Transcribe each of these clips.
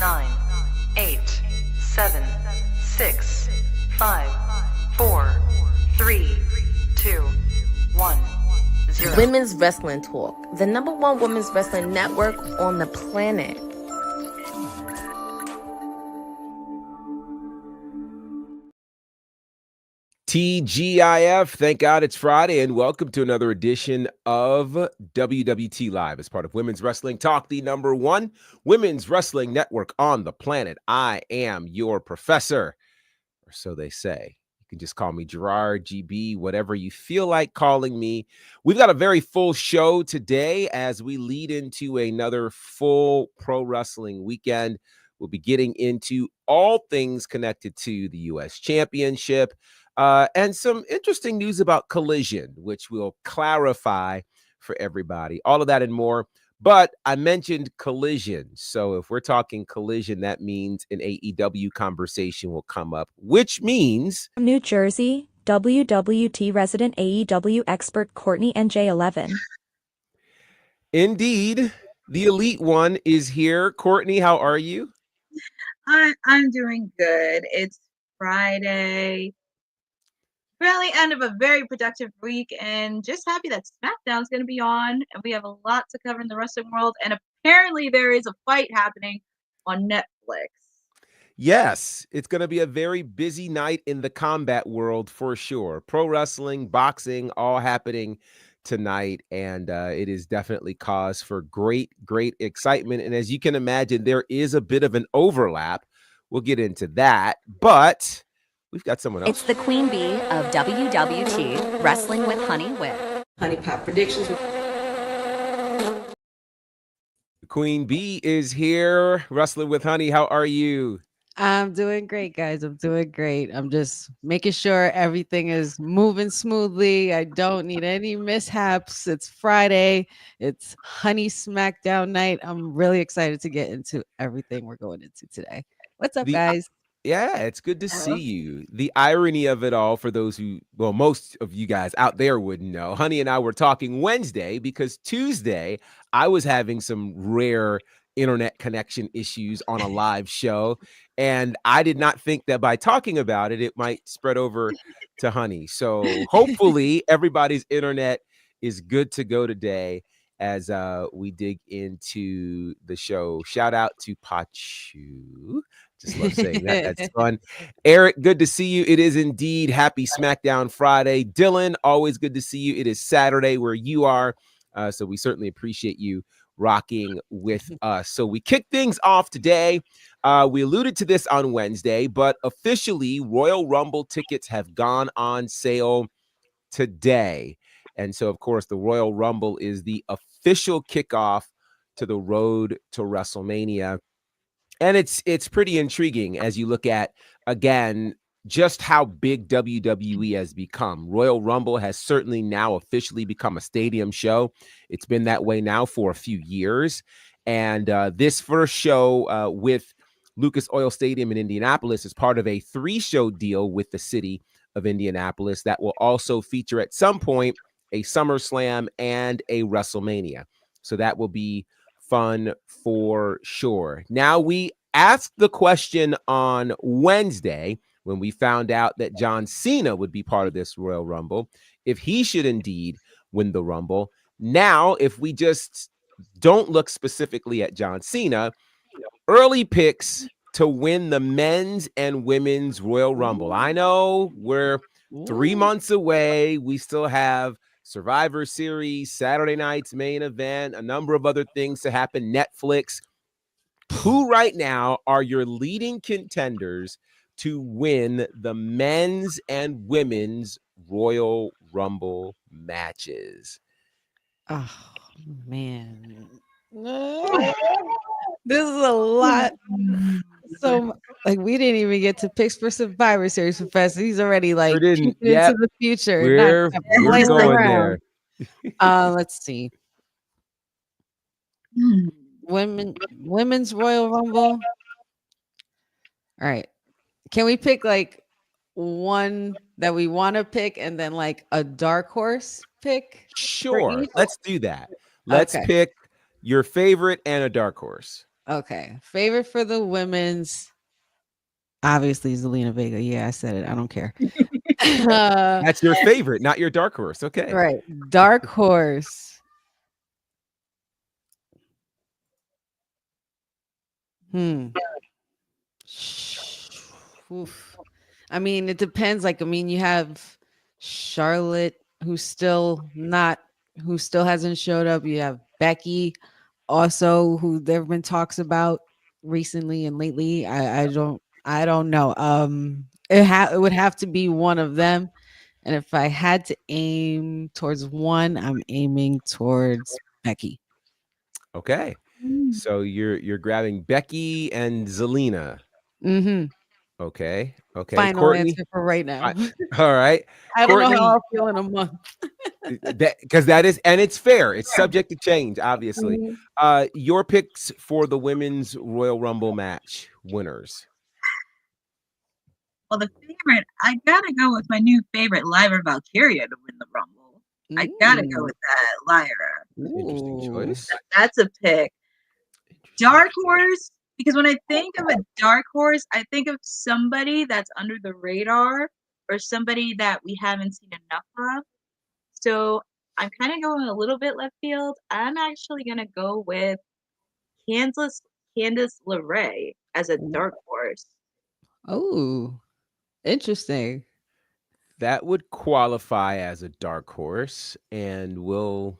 9, 8, 7, 6, 5, 4, 3, 2, 1, 0. Women's Wrestling Talk, the #1 women's wrestling network on the planet. TGIF, thank God it's Friday, and welcome to another edition of WWT Live as part of Women's Wrestling Talk, the #1 women's wrestling network on the planet. I am your professor, or so they say. You can just call me Gerard, GB, whatever you feel like calling me. We've got a very full show today as we lead into another full pro wrestling weekend. We'll be getting into all things connected to the U.S. Championship. And some interesting news about Collision, which we'll clarify for everybody. All of that and more. But I mentioned Collision. So if we're talking Collision, that means an AEW conversation will come up, which means... New Jersey, WWT resident AEW expert Courtney and J11. Indeed. The Elite One is here. Courtney, how are you? I'm doing good. It's Friday. Really end of a very productive week, and just happy that SmackDown's going to be on, and we have a lot to cover in the wrestling world, and apparently there is a fight happening on Netflix. Yes, it's going to be a very busy night in the combat world for sure. Pro wrestling, boxing, all happening tonight, and it is definitely cause for great excitement. And as you can imagine, there is a bit of an overlap. We'll get into that, but... we've got someone else. It's the Queen Bee of WWT, Wrestling with Honey with Honey Pop Predictions. The Queen Bee is here. Wrestling with Honey, how are you? I'm doing great, guys. I'm doing great. I'm just making sure everything is moving smoothly. I don't need any mishaps. It's Friday. It's Honey Smackdown night. I'm really excited to get into everything we're going into today. What's up, guys? Yeah, it's good to see you. The irony of it all, for those who, well, most of you guys out there wouldn't know, Honey and I were talking Wednesday because Tuesday I was having some rare internet connection issues on a live show. And I did not think that by talking about it, it might spread over to Honey. So hopefully everybody's internet is good to go today as we dig into the show. Shout out to Pachu. Just love saying that. That's fun. Eric, good to see you. It is indeed Happy SmackDown Friday. Dylan, always good to see you. It is Saturday where you are. So we certainly appreciate you rocking with us. So we kick things off today. We alluded to this on Wednesday, but officially Royal Rumble tickets have gone on sale today. And so, of course, the Royal Rumble is the official kickoff to the road to WrestleMania. And it's pretty intriguing as you look at, again, just how big WWE has become. Royal Rumble has certainly now officially become a stadium show. It's been that way now for a few years. And this first show with Lucas Oil Stadium in Indianapolis is part of a 3-show deal with the city of Indianapolis that will also feature at some point a SummerSlam and a WrestleMania. So that will be fun for sure. Now, we asked the question on Wednesday when we found out that John Cena would be part of this Royal Rumble, if he should indeed win the Rumble. Now, if we just don't look specifically at John Cena, early picks to win the men's and women's Royal Rumble. I know we're 3 months away. We still have Survivor Series, Saturday night's main event, a number of other things to happen, Netflix. Who right now are your leading contenders to win the men's and women's Royal Rumble matches? Oh, man. This is a lot. So, like, we didn't even get to picks for Survivor Series, Professor. He's already like into the future. We're going there. Let's see. Women's Royal Rumble. All right. Can we pick like one that we want to pick and then like a dark horse pick? Sure. Let's do that. Let's pick your favorite and a dark horse. Okay. Favorite for the women's. Obviously, Zelina Vega. Yeah, I said it. I don't care. That's your favorite, not your dark horse. Okay. Right. Dark horse. Oof. I mean, it depends. Like, I mean, you have Charlotte, who still hasn't showed up. You have Becky, also, who there have been talks about recently and lately. I don't know. It would have to be one of them. And if I had to aim towards one, I'm aiming towards Becky. Okay. So you're grabbing Becky and Zelina. Mm-hmm. Okay. Okay. Final Courtney. answer for right now. All right. I don't know Courtney, how I'll feel in a month. because that is, and it's fair. It's subject to change, obviously. Mhm. Your picks for the women's Royal Rumble match winners. Well, the favorite, I gotta go with my new favorite, Lyra Valkyria, to win the Rumble. I gotta go with that, Lyra. Interesting choice. That's a pick. Dark horse, because when I think of a dark horse, I think of somebody that's under the radar or somebody that we haven't seen enough of. So I'm kind of going a little bit left field. I'm actually gonna go with Candice LeRae as a dark horse. Oh, interesting. That would qualify as a dark horse, and we'll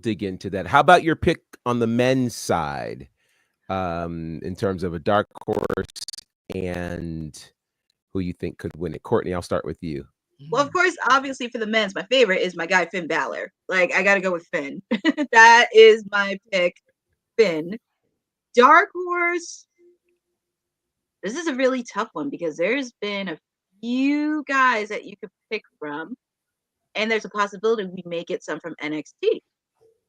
dig into that. How about your pick on the men's side, in terms of a dark horse and who you think could win it? Courtney, I'll start with you. Well, of course, obviously for the men's, my favorite is my guy Finn Balor. Like, I gotta go with Finn. That is my pick, Finn. Dark horse. This is a really tough one because there's been a few guys that you could pick from, and there's a possibility we may get some from NXT.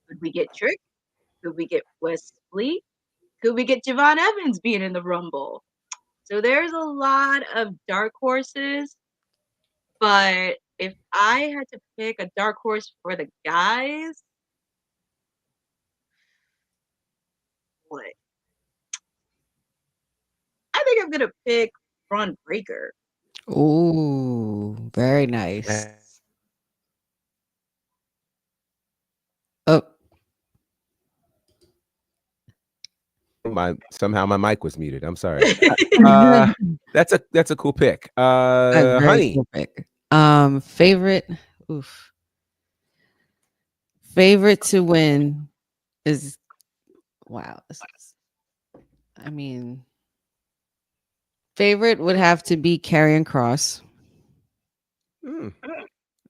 Could we get Trick? Could we get Wesley? Could we get Javon Evans being in the Rumble? So there's a lot of dark horses, but if I had to pick a dark horse for the guys, what? I think I'm gonna pick Braun Breaker. Oh, very nice. Oh, Somehow my mic was muted. I'm sorry. That's a cool pick. a very Honey. cool pick. Favorite. Oof. Favorite to win is wow. I mean, favorite would have to be Karrion Kross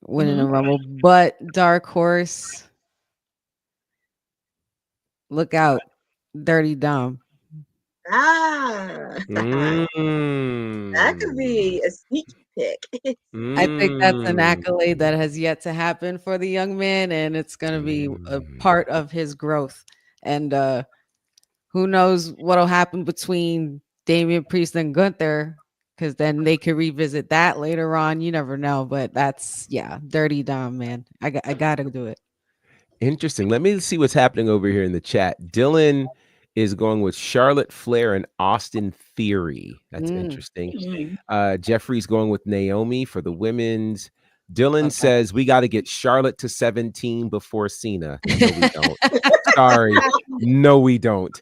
winning a Rumble, but dark horse. Look out, Dirty Dom. That could be a sneaky pick. I think that's an accolade that has yet to happen for the young man, and it's going to be a part of his growth. And who knows what'll happen between Damian Priest and Gunther, because then they could revisit that later on. You never know, but that's Dirty Dom, man. I gotta do it. Interesting. Let me see what's happening over here in the chat. Dylan is going with Charlotte Flair and Austin Theory. That's interesting. Jeffrey's going with Naomi for the women's. Dylan says we got to get Charlotte to 17 before Cena. No, we don't. Sorry. No, we don't.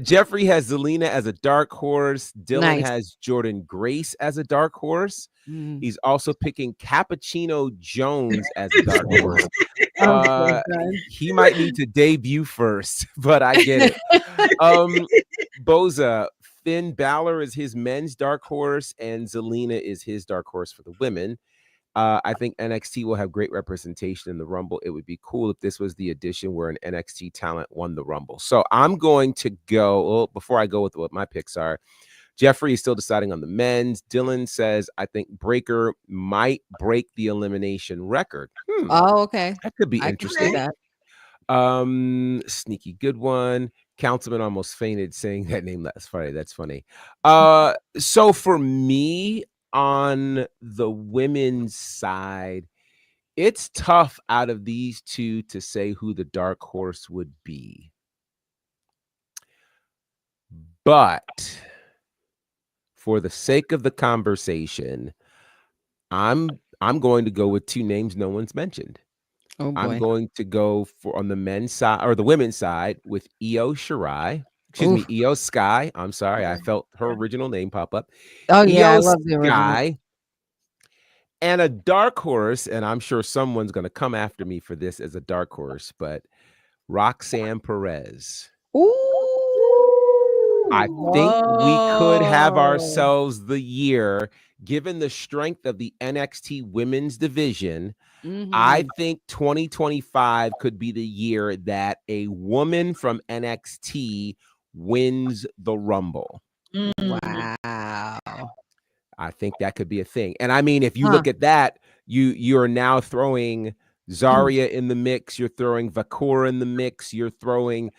Jeffrey has Zelina as a dark horse. Dylan has Jordan Grace as a dark horse. He's also picking Cappuccino Jones as a dark horse. He might need to debut first, but I get it. Boza, Finn Balor is his men's dark horse, and Zelina is his dark horse for the women. I think NXT will have great representation in the Rumble. It would be cool if this was the edition where an NXT talent won the Rumble. So I'm going to go, before I go with what my picks are, Jeffrey is still deciding on the men's. Dylan says, I think Breaker might break the elimination record. Oh, okay. That could be interesting. Sneaky good one. Councilman almost fainted saying that name last Friday. That's funny. So for me, on the women's side, it's tough out of these two to say who the dark horse would be. But for the sake of the conversation, I'm going to go with two names no one's mentioned. Oh I'm boy. going to go for on the men's side or the women's side with Io Shirai. Excuse me, Oof. Io Sky. I'm sorry, I felt her original name pop up. Oh yeah, I Io love the original. Sky. And a dark horse, and I'm sure someone's going to come after me for this as a dark horse, but Roxanne Perez. Ooh. I think we could have Whoa. ourselves the year, given the strength of the NXT women's division. I think 2025 could be the year that a woman from NXT wins the Rumble. Wow. I think that could be a thing. And I mean, if you look at that, you're now throwing Zarya in the mix, you're throwing Vakura in the mix, you're throwing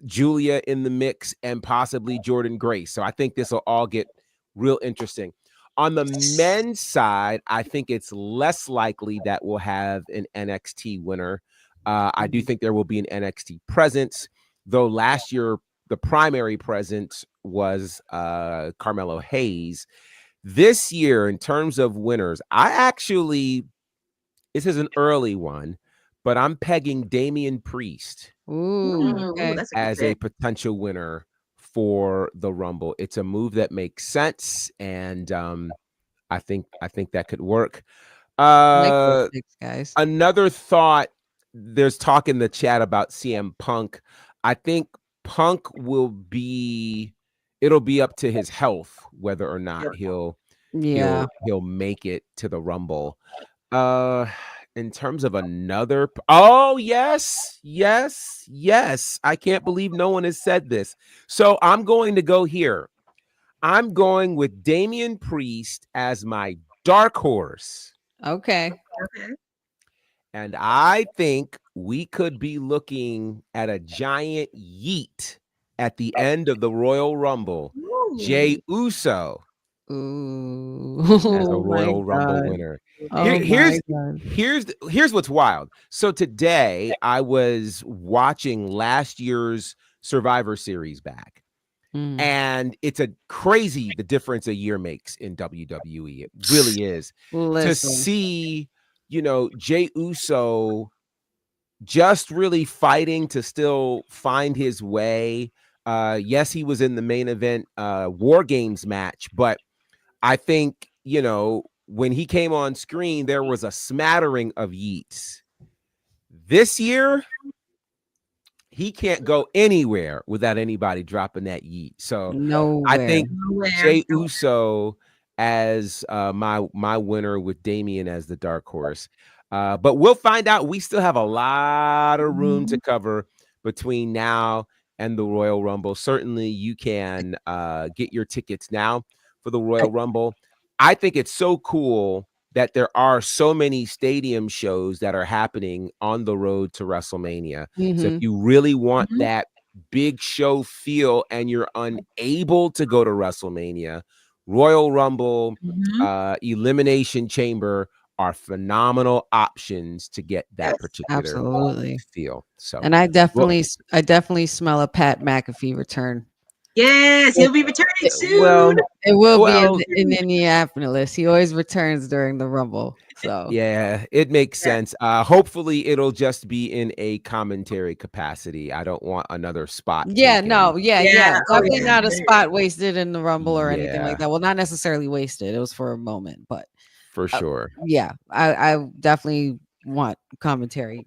Julia in the mix, and possibly Jordan Grace. So I think this will all get real interesting. On the men's side, I think it's less likely that we'll have an NXT winner. I do think there will be an NXT presence, though last year the primary presence was Carmelo Hayes. This year, in terms of winners, this is an early one, but I'm pegging Damian Priest as a potential winner for the Rumble. It's a move that makes sense, and I think that could work. Like six guys. Another thought, there's talk in the chat about CM Punk. I think Punk it'll be up to his health whether or not he'll make it to the Rumble. In terms of another, yes, I can't believe no one has said this. So I'm going to go here. I'm going with Damian Priest as my dark horse. Okay. And I think we could be looking at a giant yeet at the end of the Royal Rumble. Jey Uso as a Royal Rumble winner. Here's what's wild. So today I was watching last year's Survivor Series back. And it's a crazy the difference a year makes in WWE. It really is. To see, Jey Uso just really fighting to still find his way. Yes, he was in the main event War Games match, but I think, when he came on screen, there was a smattering of yeets. This year, he can't go anywhere without anybody dropping that yeet. So I think Jey Uso as my winner with Damian as the dark horse. But we'll find out. We still have a lot of room to cover between now and the Royal Rumble. Certainly you can get your tickets now for the Royal Rumble. I think it's so cool that there are so many stadium shows that are happening on the road to WrestleMania. So if you really want that big show feel and you're unable to go to WrestleMania, Royal Rumble, Elimination Chamber are phenomenal options to get that particular feel. So, and I definitely smell a Pat McAfee return. Yes, he'll be returning soon. Well, it will be in Indianapolis. He always returns during the Rumble. So yeah, it makes sense. Hopefully it'll just be in a commentary capacity. I don't want another spot. Definitely not a spot wasted in the Rumble or anything like that. Well, not necessarily wasted. It was for a moment, but for sure. I definitely want commentary.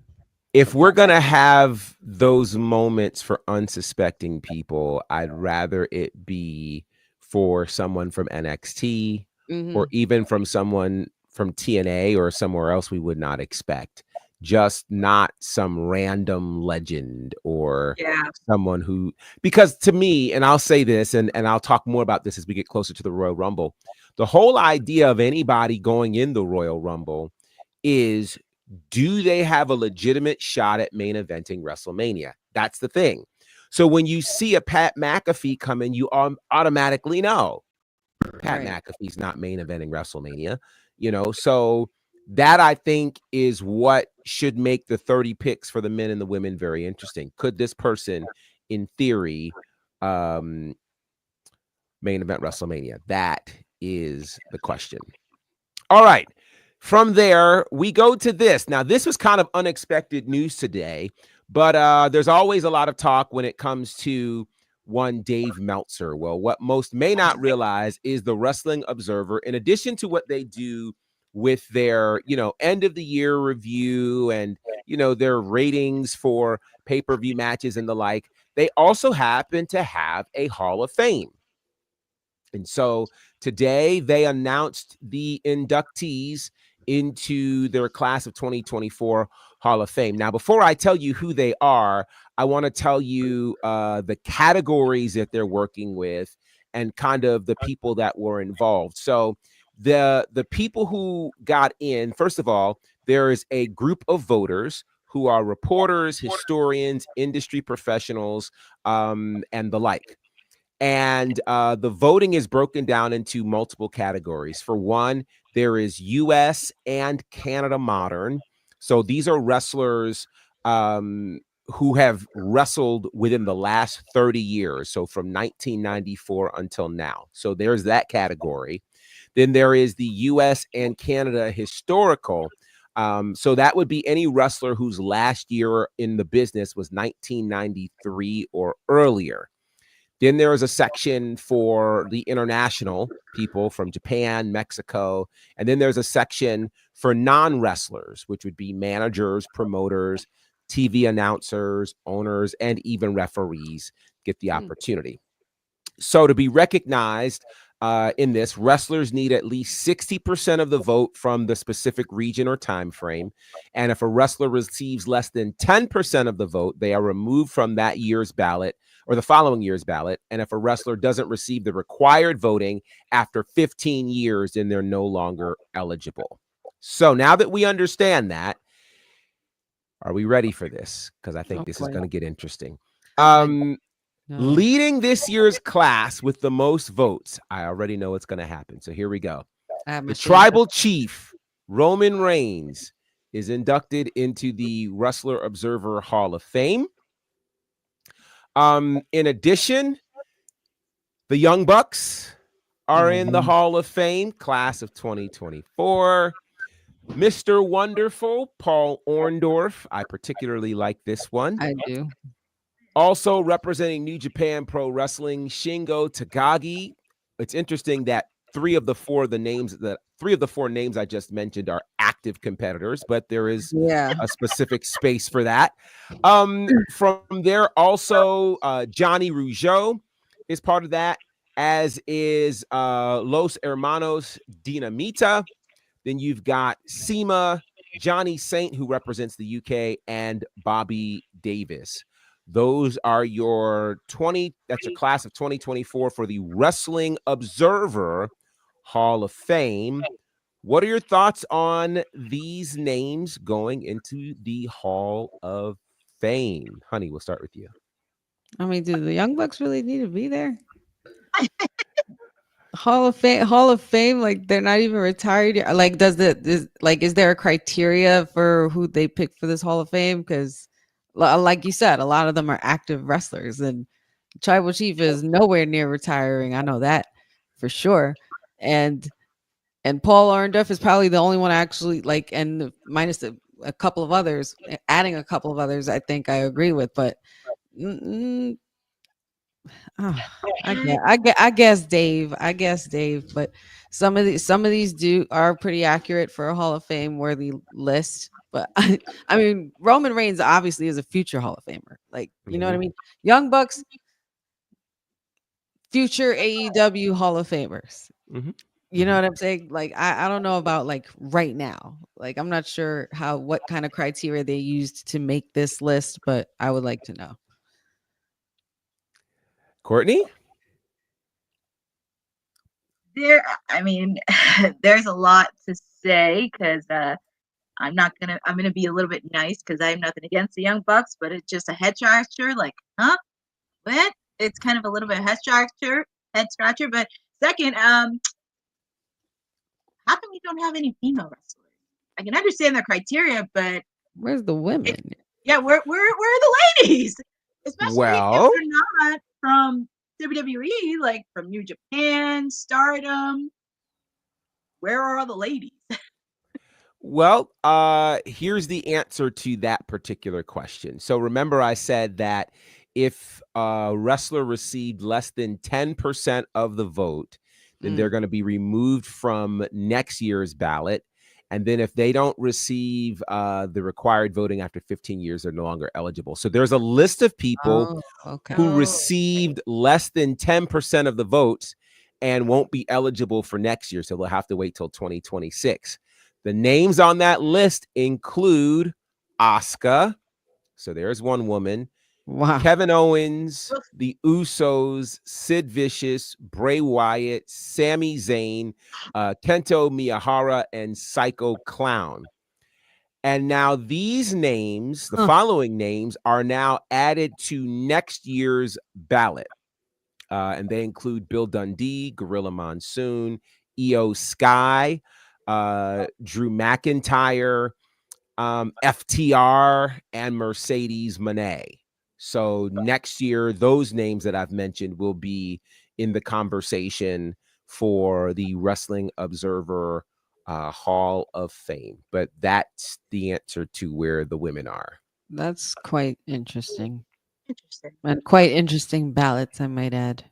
If we're going to have those moments for unsuspecting people, I'd rather it be for someone from NXT or even from someone from TNA or somewhere else we would not expect. Just not some random legend or someone who, because to me, and I'll say this, and I'll talk more about this as we get closer to the Royal Rumble, the whole idea of anybody going in the Royal Rumble is, do they have a legitimate shot at main eventing WrestleMania? That's the thing. So when you see a Pat McAfee come in, you automatically know Pat McAfee's not main eventing WrestleMania, so that I think is what should make the 30 picks for the men and the women very interesting. Could this person, in theory, main event WrestleMania? That is the question. All right. From there, we go to this. Now, this was kind of unexpected news today, but there's always a lot of talk when it comes to one Dave Meltzer. Well, what most may not realize is the Wrestling Observer, in addition to what they do with their, end of the year review and, their ratings for pay-per-view matches and the like, they also happen to have a Hall of Fame. And so today they announced the inductees into their class of 2024 Hall of Fame. Now, before I tell you who they are, I want to tell you the categories that they're working with and kind of the people that were involved. So the people who got in, first of all, there is a group of voters who are reporters, historians, industry professionals, and the like. And the voting is broken down into multiple categories. For one, there is US and Canada Modern. So these are wrestlers who have wrestled within the last 30 years. So from 1994 until now. So there's that category. Then there is the US and Canada Historical. So that would be any wrestler whose last year in the business was 1993 or earlier. Then there is a section for the international people from Japan, Mexico. And then there's a section for non-wrestlers, which would be managers, promoters, TV announcers, owners, and even referees get the opportunity. So to be recognized in this, wrestlers need at least 60% of the vote from the specific region or time frame. And if a wrestler receives less than 10% of the vote, they are removed from that year's ballot or the following year's ballot. And if a wrestler doesn't receive the required voting after 15 years, then they're no longer eligible. So now that we understand that, are we ready for this? Because I think this is going to get interesting. Leading this year's class with the most votes, I already know what's going to happen. So here we go. The tribal chief, Roman Reigns, is inducted into the Wrestler Observer Hall of Fame. In addition, the Young Bucks are in the Hall of Fame, class of 2024. Mr. Wonderful, Paul Orndorff. I particularly like this one. I do. Also representing New Japan Pro Wrestling, Shingo Takagi. It's interesting that three of the four names I just mentioned are active competitors, but there is a specific space for that. From there, also Johnny Rougeau is part of that, as is Los Hermanos Dinamita. Then you've got SEMA, Johnny Saint, who represents the UK, and Bobby Davis. Those are your that's your class of 2024 for the Wrestling Observer Hall of Fame. What are your thoughts on these names going into the Hall of Fame? Honey, we'll start with you. I mean, do the Young Bucks really need to be there? Hall of Fame, like they're not even retired yet. Like, is there a criteria for who they pick for this Hall of Fame? Because like you said, a lot of them are active wrestlers, and Tribal Chief is nowhere near retiring. I know that for sure. And Paul Orndorff is probably the only one actually, like, and minus a couple of others, adding a couple of others, I think I agree with. But I guess Dave. But some of these are pretty accurate for a Hall of Fame worthy list. But I mean, Roman Reigns obviously is a future Hall of Famer. Like, you know what I mean? Young Bucks, future AEW Hall of Famers. You know what I'm saying? Like, I don't know about like right now. Like, I'm not sure what kind of criteria they used to make this list, but I would like to know. Courtney? There's a lot to say because I'm gonna be a little bit nice because I have nothing against the Young Bucks, but it's just a head scratcher. Like, huh? What? It's kind of a little bit head scratcher. But second, how come we don't have any female wrestlers? I can understand their criteria, but where's the women? Where are the ladies? Especially if they're not from WWE, like from New Japan, Stardom. Where are all the ladies? Well, here's the answer to that particular question. So remember I said that if a wrestler received less than 10% of the vote, then they're going to be removed from next year's ballot. And then if they don't receive the required voting after 15 years, they're no longer eligible. So there's a list of people who received less than 10% of the votes and won't be eligible for next year. So they'll have to wait till 2026. The names on that list include Asuka. So there's one woman. Wow. Kevin Owens, the Usos, Sid Vicious, Bray Wyatt, Sami Zayn, Kento Miyahara, and Psycho Clown. And now these names, the following names, are now added to next year's ballot. And they include Bill Dundee, Gorilla Monsoon, Io Sky, Drew McIntyre, FTR, and Mercedes Moné. So next year, those names that I've mentioned will be in the conversation for the Wrestling Observer Hall of Fame. But that's the answer to where the women are. That's quite interesting. And quite interesting ballots, I might add.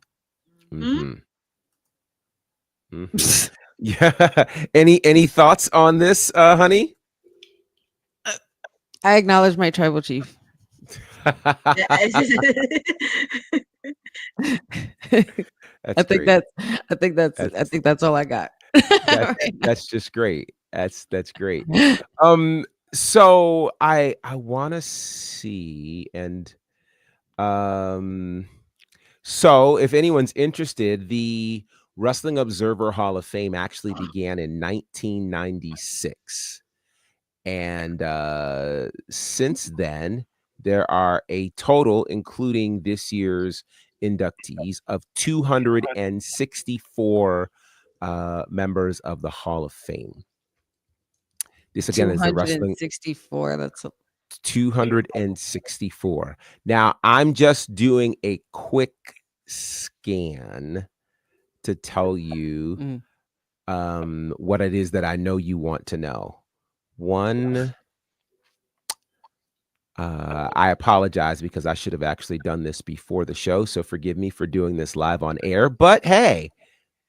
Yeah. Any thoughts on this, honey? I acknowledge my tribal chief. I think that's all I got. That's just great. That's great. So I want to see, and so if anyone's interested, the Wrestling Observer Hall of Fame actually began in 1996. And since then, there are a total, including this year's inductees, of 264 members of the Hall of Fame. This again is the wrestling 264. That's 264. Now I'm just doing a quick scan to tell you what it is that I know you want to know. One, I apologize because I should have actually done this before the show, so forgive me for doing this live on air, but hey,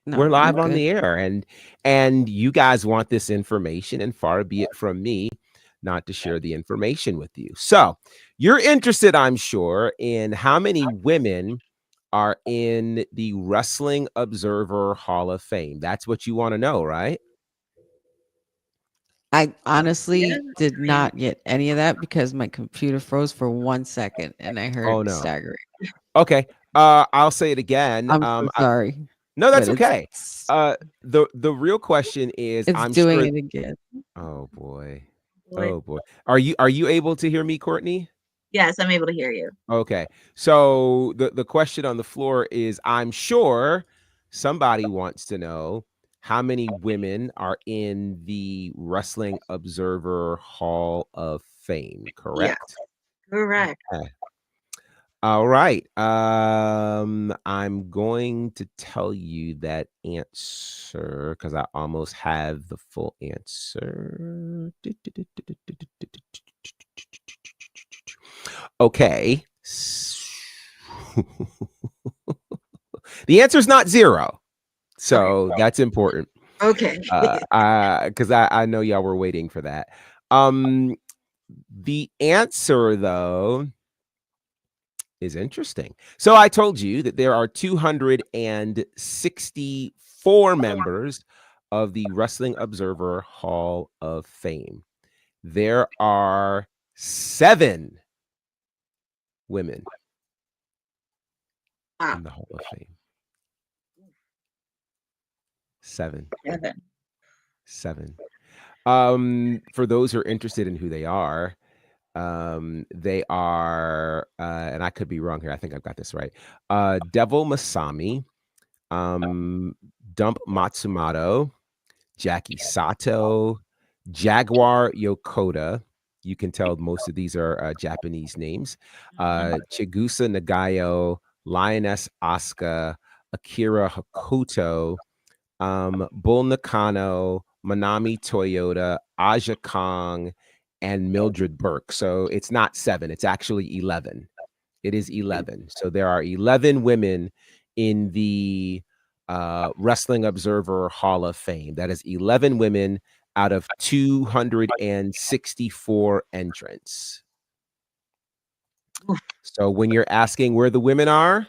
we're live on the air, and you guys want this information, and far be it from me not to share the information with you. So you're interested, I'm sure, in how many women are in the Wrestling Observer Hall of Fame. That's what you want to know, right? I honestly did not get any of that because my computer froze for 1 second and I heard staggering. Okay. I'll say it again. I'm so sorry. No, that's okay. The real question is, I'm doing it again. Oh boy. Oh boy. Are you able to hear me, Courtney? Yes, I'm able to hear you. Okay. So the question on the floor is, I'm sure somebody wants to know how many women are in the Wrestling Observer Hall of Fame, correct? Yeah, correct. Okay. All right. I'm going to tell you that answer because I almost have the full answer. Okay. The answer is not 0. So that's important. Okay. Because I know y'all were waiting for that. The answer, though, is interesting. So I told you that there are 264 members of the Wrestling Observer Hall of Fame. There are 7 women in the Hall of Fame. 7. 7. For those who are interested in who they are, and I could be wrong here. I think I've got this right. Devil Masami, Dump Matsumoto, Jackie Sato, Jaguar Yokota. You can tell most of these are Japanese names. Chigusa Nagayo, Lioness Asuka, Akira Hakuto, Bull Nakano, Manami Toyota, Aja Kong, and Mildred Burke. So it's not 7, it's actually 11. It is 11. So there are 11 women in the Wrestling Observer Hall of Fame. That is 11 women out of 264 entrants. So when you're asking where the women are,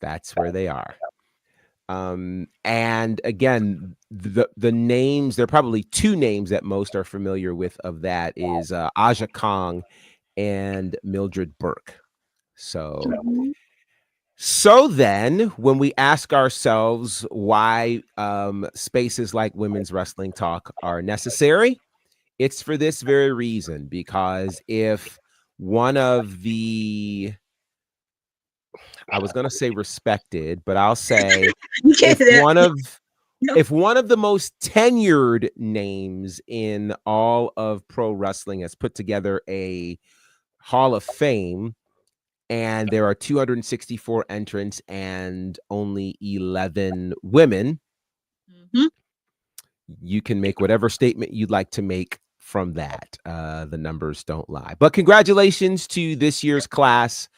that's where they are. And again, the names, there are probably 2 names that most are familiar with of that is Aja Kong and Mildred Burke. So then when we ask ourselves why spaces like Women's Wrestling Talk are necessary, it's for this very reason, because if one of the, I was going to say respected, but I'll say if one of the most tenured names in all of pro wrestling has put together a Hall of Fame, and there are 264 entrants and only 11 women, you can make whatever statement you'd like to make from that. The numbers don't lie. But congratulations to this year's class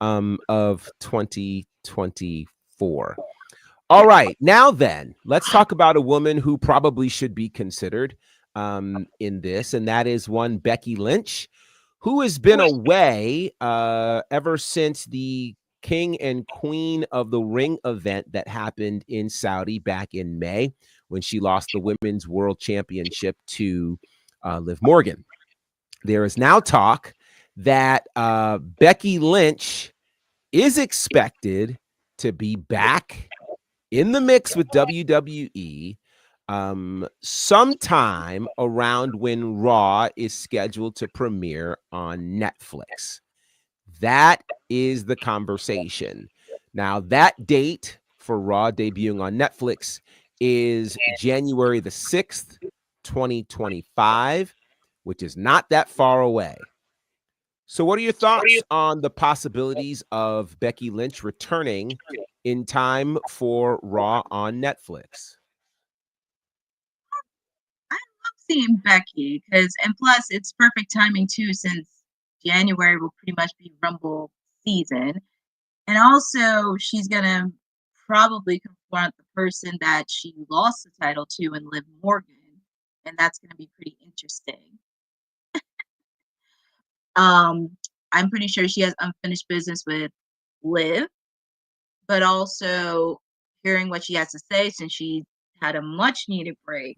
of 2024. All right, now then, let's talk about a woman who probably should be considered in this, and that is one Becky Lynch, who has been away ever since the King and Queen of the Ring event that happened in Saudi back in May, when she lost the Women's World Championship to Liv Morgan. There is now talk that Becky Lynch is expected to be back in the mix with WWE sometime around when Raw is scheduled to premiere on Netflix. That is the conversation. Now, that date for Raw debuting on Netflix is January the 6th, 2025, which is not that far away. So what are your thoughts on the possibilities of Becky Lynch returning in time for Raw on Netflix? I love seeing Becky and plus it's perfect timing too, since January will pretty much be Rumble season. And also she's gonna probably confront the person that she lost the title to in Liv Morgan. And that's gonna be pretty interesting. I'm pretty sure she has unfinished business with Liv, but also hearing what she has to say since she had a much needed break.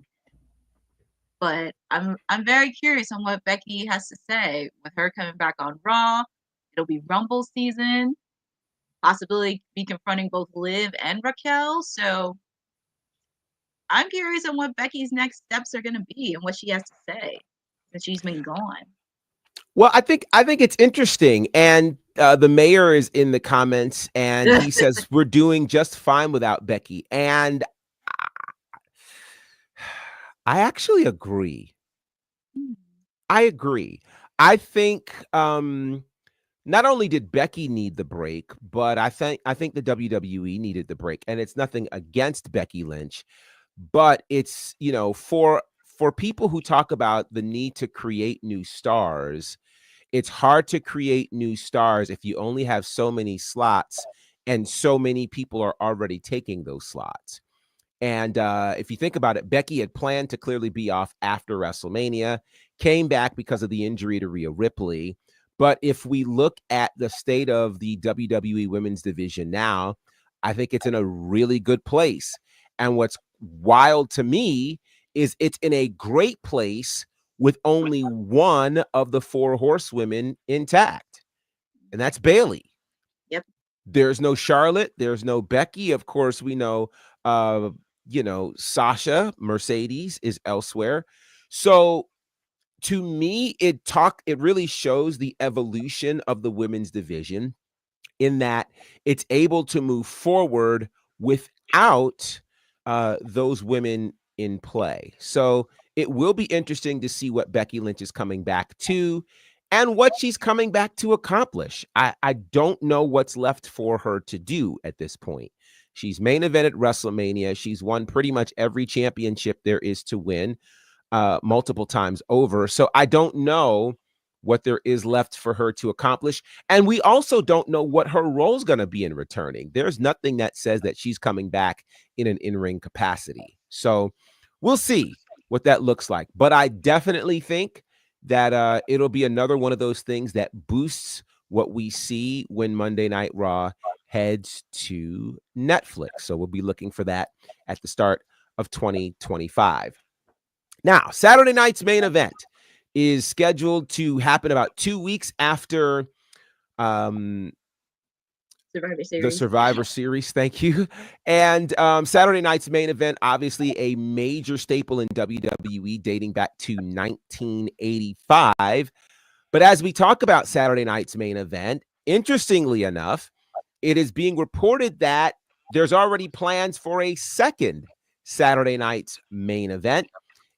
But I'm very curious on what Becky has to say with her coming back on Raw. It'll be Rumble season, possibly be confronting both Liv and Raquel. So I'm curious on what Becky's next steps are going to be and what she has to say since she's been gone. Well, I think it's interesting, and the mayor is in the comments, and he says we're doing just fine without Becky, and I actually agree. I agree. I think not only did Becky need the break, but I think the WWE needed the break, and it's nothing against Becky Lynch, but it's, you know, for people who talk about the need to create new stars, it's hard to create new stars if you only have so many slots and so many people are already taking those slots. And if you think about it, Becky had planned to clearly be off after WrestleMania, came back because of the injury to Rhea Ripley. But if we look at the state of the WWE women's division now, I think it's in a really good place. And what's wild to me is it's in a great place with only one of the 4 horsewomen intact, and that's Bayley. Yep. There's no Charlotte. There's no Becky. Of course, we know, Sasha, Mercedes is elsewhere. So to me, it really shows the evolution of the women's division in that it's able to move forward without those women in play. So it will be interesting to see what Becky Lynch is coming back to. and what she's coming back to accomplish. I don't know what's left for her to do at this point. She's main evented WrestleMania. She's won pretty much every championship there is to win multiple times over. So I don't know what there is left for her to accomplish. And we also don't know what her role is going to be in returning. There's nothing that says that she's coming back in an in-ring capacity. So we'll see what that looks like. But I definitely think that it'll be another one of those things that boosts what we see when Monday Night Raw heads to Netflix. So we'll be looking for that at the start of 2025. Now, Saturday night's main event is scheduled to happen about 2 weeks after Survivor Series. the Survivor Series. Thank you. And Saturday night's main event, obviously a major staple in WWE dating back to 1985. But as we talk about Saturday night's main event, interestingly enough, it is being reported that there's already plans for a second Saturday night's main event.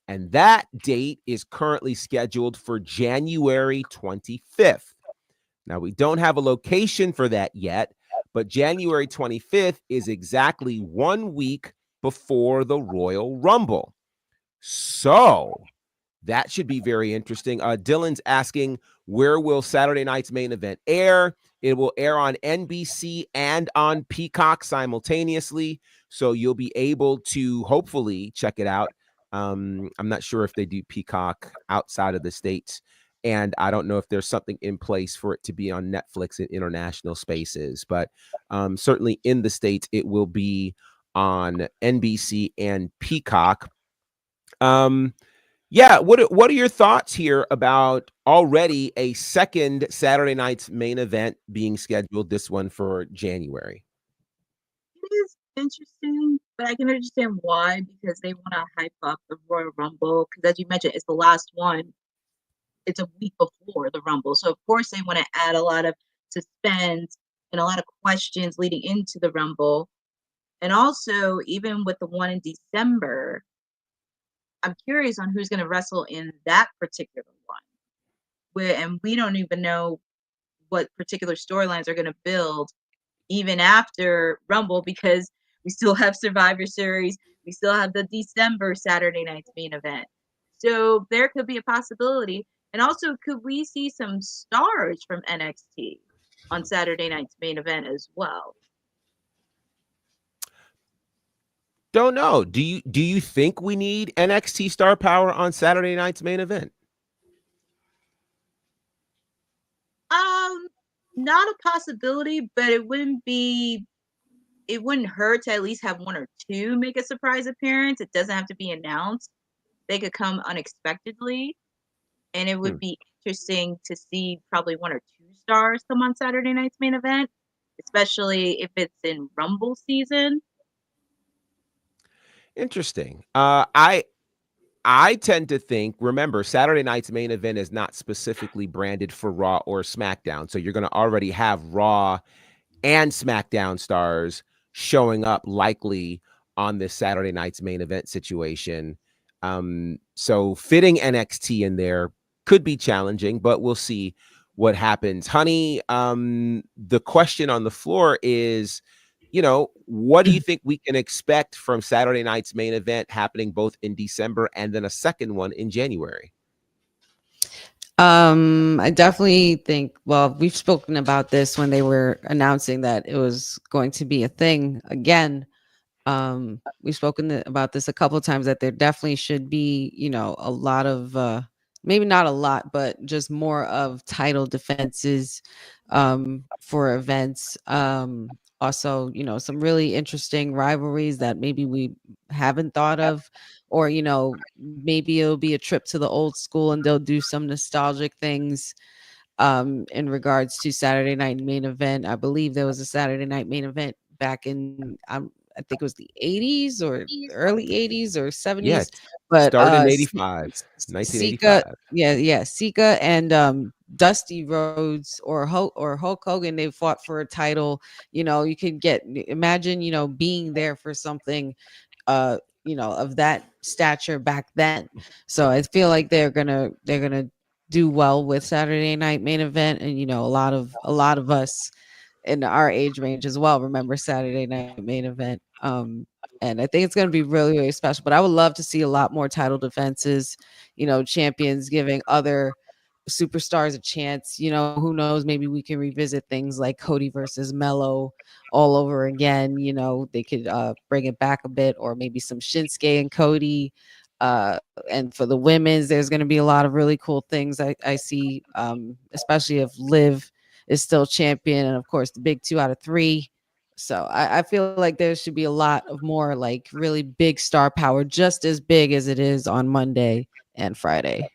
And that date is currently scheduled for January 25th. Now, we don't have a location for that yet, but January 25th is exactly 1 week before the Royal Rumble. So that should be very interesting. Dylan's asking, where will Saturday night's main event air? It will air on NBC and on Peacock simultaneously. So you'll be able to hopefully check it out. I'm not sure if they do Peacock outside of the States, and I don't know if there's something in place for it to be on Netflix in international spaces, but certainly in the States, it will be on NBC and Peacock. Yeah, what are your thoughts here about already a second Saturday night's main event being scheduled, this one for January? It is interesting, but I can understand why, because they want to hype up the Royal Rumble, because as you mentioned, it's the last one. It's a week before the Rumble. So of course they want to add a lot of suspense and a lot of questions leading into the Rumble. And also, even with the one in December, I'm curious on who's going to wrestle in that particular one. And we don't even know what particular storylines are going to build even after Rumble, because we still have Survivor Series. We still have the December Saturday night's main event. So there could be a possibility. And also, could we see some stars from NXT on Saturday night's main event as well? Don't know. Do you think we need NXT star power on Saturday night's main event? Not a possibility, but it wouldn't hurt to at least have one or two make a surprise appearance. It doesn't have to be announced. They could come unexpectedly, and it would be interesting to see probably one or two stars come on Saturday night's main event, especially if it's in Rumble season. Interesting. I tend to think, remember, Saturday night's main event is not specifically branded for Raw or SmackDown. So you're going to already have Raw and SmackDown stars showing up likely on this Saturday night's main event situation. So fitting NXT in there could be challenging, but we'll see what happens. Honey, the question on the floor is, what do you think we can expect from Saturday night's main event happening both in December and then a second one in January? I definitely think, well, we've spoken about this when they were announcing that it was going to be a thing again. We've spoken about this a couple of times, that there definitely should be, a lot of, maybe not a lot, but just more of title defenses for events. Also, some really interesting rivalries that maybe we haven't thought of, or, maybe it'll be a trip to the old school and they'll do some nostalgic things in regards to Saturday night main event. I believe there was a Saturday night main event back in, I think it was the 80s or early 80s or 70s. Yeah, but started in 1985. Sika and Dusty Rhodes or Hulk Hogan, they fought for a title. You could imagine, being there for something, of that stature back then. So I feel like they're gonna do well with Saturday night main event, and a lot of us in our age range as well remember Saturday night main event. And I think it's going to be really, really special. But I would love to see a lot more title defenses, champions giving other superstars a chance. Who knows? Maybe we can revisit things like Cody versus Mello all over again. They could bring it back a bit, or maybe some Shinsuke and Cody. And for the women's, there's going to be a lot of really cool things I see, especially if Liv is still champion, and of course the big 2 out of 3. So I feel like there should be a lot of more like really big star power, just as big as it is on Monday and Friday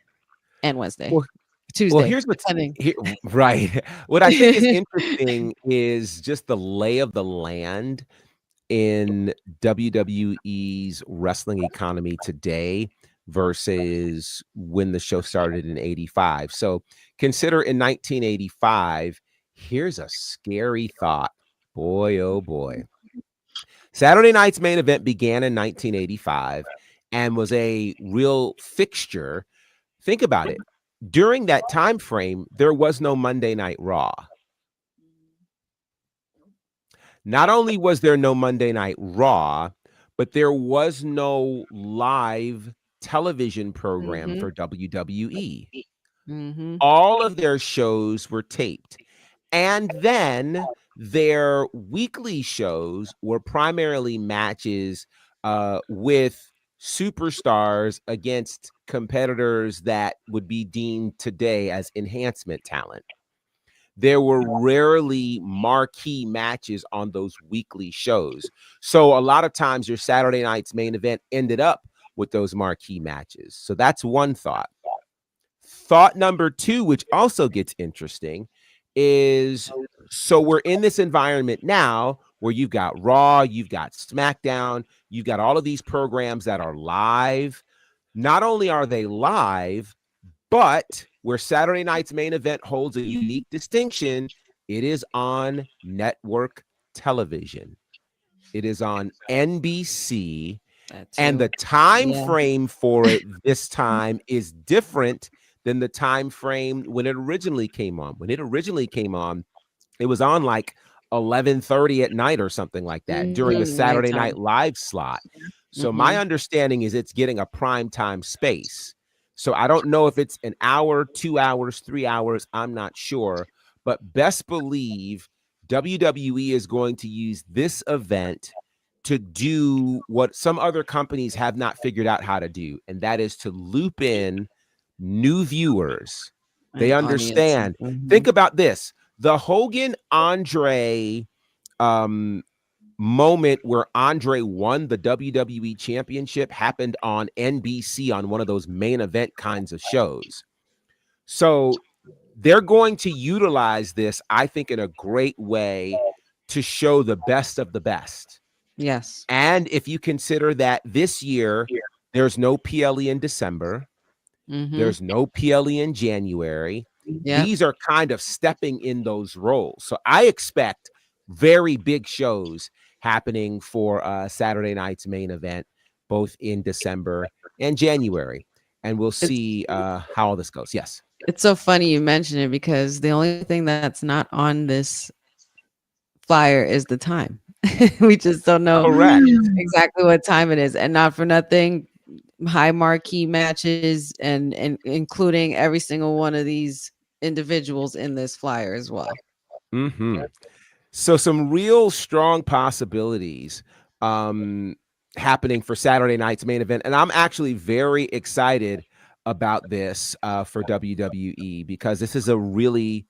and Wednesday. Tuesday. Well, here's what's right. What I think is interesting is just the lay of the land in WWE's wrestling economy today versus when the show started in 85. So consider in 1985, here's a scary thought. Boy, oh boy. Saturday night's main event began in 1985 and was a real fixture. Think about it. During that time frame, there was no Monday Night Raw. Not only was there no Monday Night Raw, but there was no live television program for WWE. All of their shows were taped. And then their weekly shows were primarily matches with superstars against competitors that would be deemed today as enhancement talent. There were rarely marquee matches on those weekly shows. So a lot of times your Saturday night's main event ended up with those marquee matches. So that's one thought. Thought number 2, which also gets interesting, is so we're in this environment now where you've got Raw, you've got SmackDown, you've got all of these programs that are live. Not only are they live, but where Saturday night's main event holds a unique distinction, it is on network television. It is on NBC, and the time frame for it this time is different than the time frame when it originally came on. When it originally came on, it was on like 11:30 at night or something like that during the Saturday Night Live slot. So my understanding is it's getting a prime time space. So I don't know if it's an hour, 2 hours, 3 hours. I'm not sure. But best believe WWE is going to use this event to do what some other companies have not figured out how to do. And that is to loop in new viewers. They understand. Think about this. The Hogan Andre moment where Andre won the WWE championship happened on NBC on one of those main event kinds of shows. So they're going to utilize this, I think, in a great way to show the best of the best. Yes. And if you consider that this year, there's no PLE in December, there's no PLE in January. These are kind of stepping in those roles. So I expect very big shows happening for Saturday night's main event, both in December and January. And we'll see how all this goes. Yes. It's so funny you mention it because the only thing that's not on this flyer is the time. We just don't know exactly what time it is. And not for nothing, high marquee matches and including every single one of these individuals in this flyer as well. So some real strong possibilities happening for Saturday night's main event. And I'm actually very excited about this for WWE because this is a really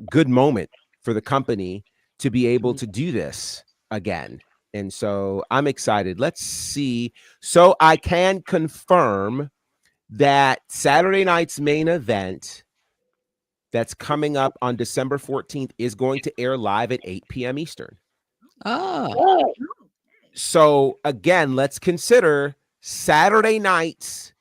good moment for the company to be able to do this again. And so I'm excited. Let's see. So I can confirm that Saturday night's main event that's coming up on December 14th is going to air live at 8 p.m. Eastern. So again, let's consider Saturday nights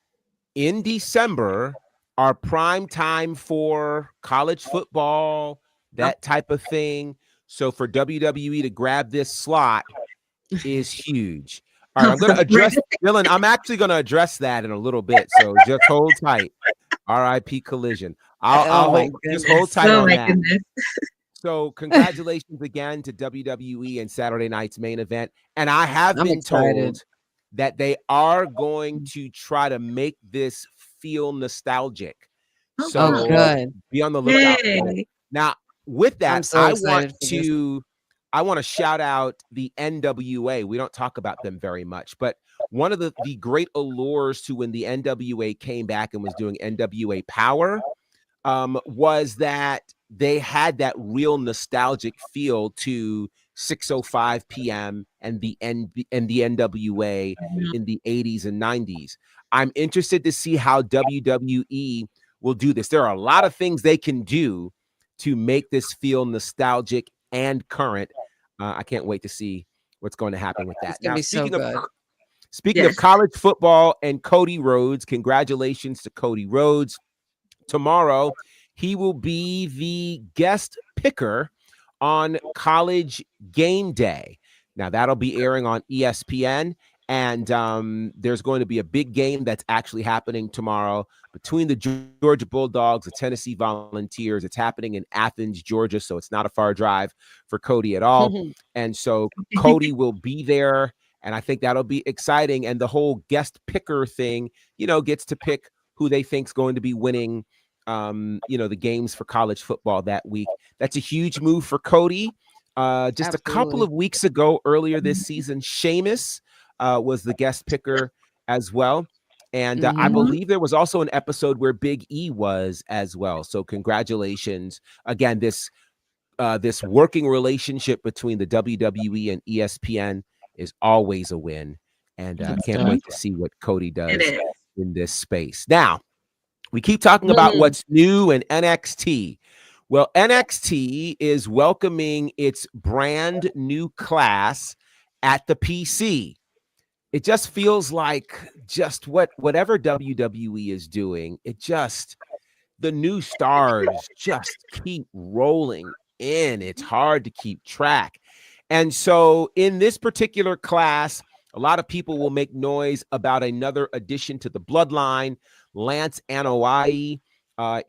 in December are prime time for college football, that type of thing. So for WWE to grab this slot is huge. All right, I'm going to address Dylan. I'm actually going to address that in a little bit. So just hold tight. R.I.P. Collision. Oh I'll my hold, just goodness. hold tight Oh on my that. goodness. So congratulations again to WWE and Saturday night's main event. And I have I'm been excited. told that they are going to try to make this feel nostalgic. Oh, So Oh, good. be on the lookout for that. yay. Now, with I'm that, so I excited for this. want to shout out the NWA. We don't talk about them very much, but one of the great allures to when the NWA came back and was doing NWA Power was that they had that real nostalgic feel to 6:05 p.m. and the NWA in the 80s and 90s. I'm interested to see how WWE will do this. There are a lot of things they can do to make this feel nostalgic and current. I can't wait to see what's going to happen with that. It's gonna Now, be so good. speaking of Yes. college football and Cody Rhodes, congratulations to Cody Rhodes. Tomorrow, he will be the guest picker on College Game Day. Now, that'll be airing on ESPN, and there's going to be a big game that's actually happening tomorrow between the Georgia Bulldogs, the Tennessee Volunteers. It's happening in Athens, Georgia, so it's not a far drive for Cody at all. And so Cody will be there, and I think that'll be exciting. And the whole guest picker thing, gets to pick who they think's going to be winning the games for college football that week. That's a huge move for Cody. Just a couple of weeks ago, earlier this season, Sheamus was the guest picker as well. And I believe there was also an episode where Big E was as well. So congratulations. Again, this working relationship between the WWE and ESPN is always a win. And can't wait to see what Cody does in this space. Now, we keep talking about what's new in NXT. Well, NXT is welcoming its brand new class at the PC. It just feels like whatever WWE is doing, the new stars just keep rolling in. It's hard to keep track. And so in this particular class, a lot of people will make noise about another addition to the bloodline. Lance Anoa'i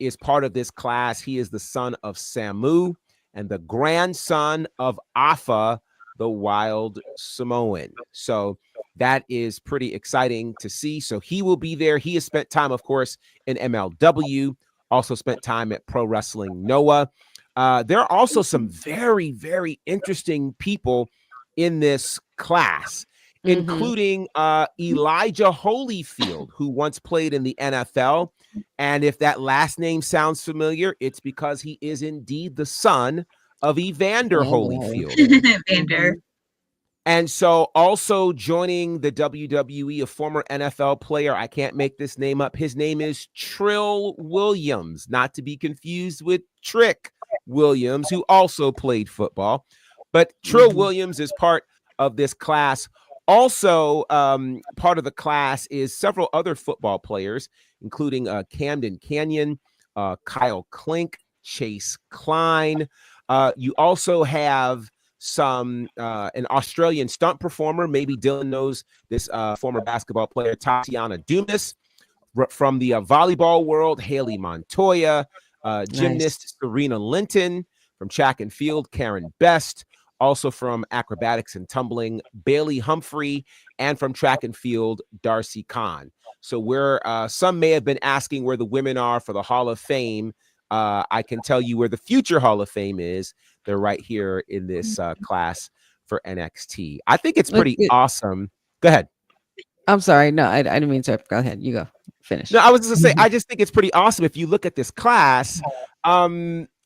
is part of this class. He is the son of Samu and the grandson of Afa, the Wild Samoan. So that is pretty exciting to see. So he will be there. He has spent time, of course, in MLW, also spent time at Pro Wrestling Noah. There are also some very, very interesting people in this class, including Elijah Holyfield, who once played in the NFL. And if that last name sounds familiar, it's because he is indeed the son of Evander Holyfield. Evander. And so also joining the WWE, a former NFL player, I can't make this name up. His name is Trill Williams, not to be confused with Trick Williams, who also played football. But Trill Williams is part of this class. Also, part of the class is several other football players, including Camden Canyon, Kyle Klink, Chase Klein. You also have an Australian stunt performer. Maybe Dylan knows this former basketball player, Tatiana Dumas. From the volleyball world, Haley Montoya. Gymnast Serena Linton. From track and field, Karen Best. Also from acrobatics and tumbling, Bailey Humphrey. And from track and field, Darcy Kahn. So where some may have been asking where the women are for the Hall of Fame, I can tell you where the future Hall of Fame is. They're right here in this class for NXT. I think it's pretty awesome. Go ahead. I'm sorry. No, I didn't mean to. Go ahead. You go. Finish. No, I was going to say, I just think it's pretty awesome. If you look at this class,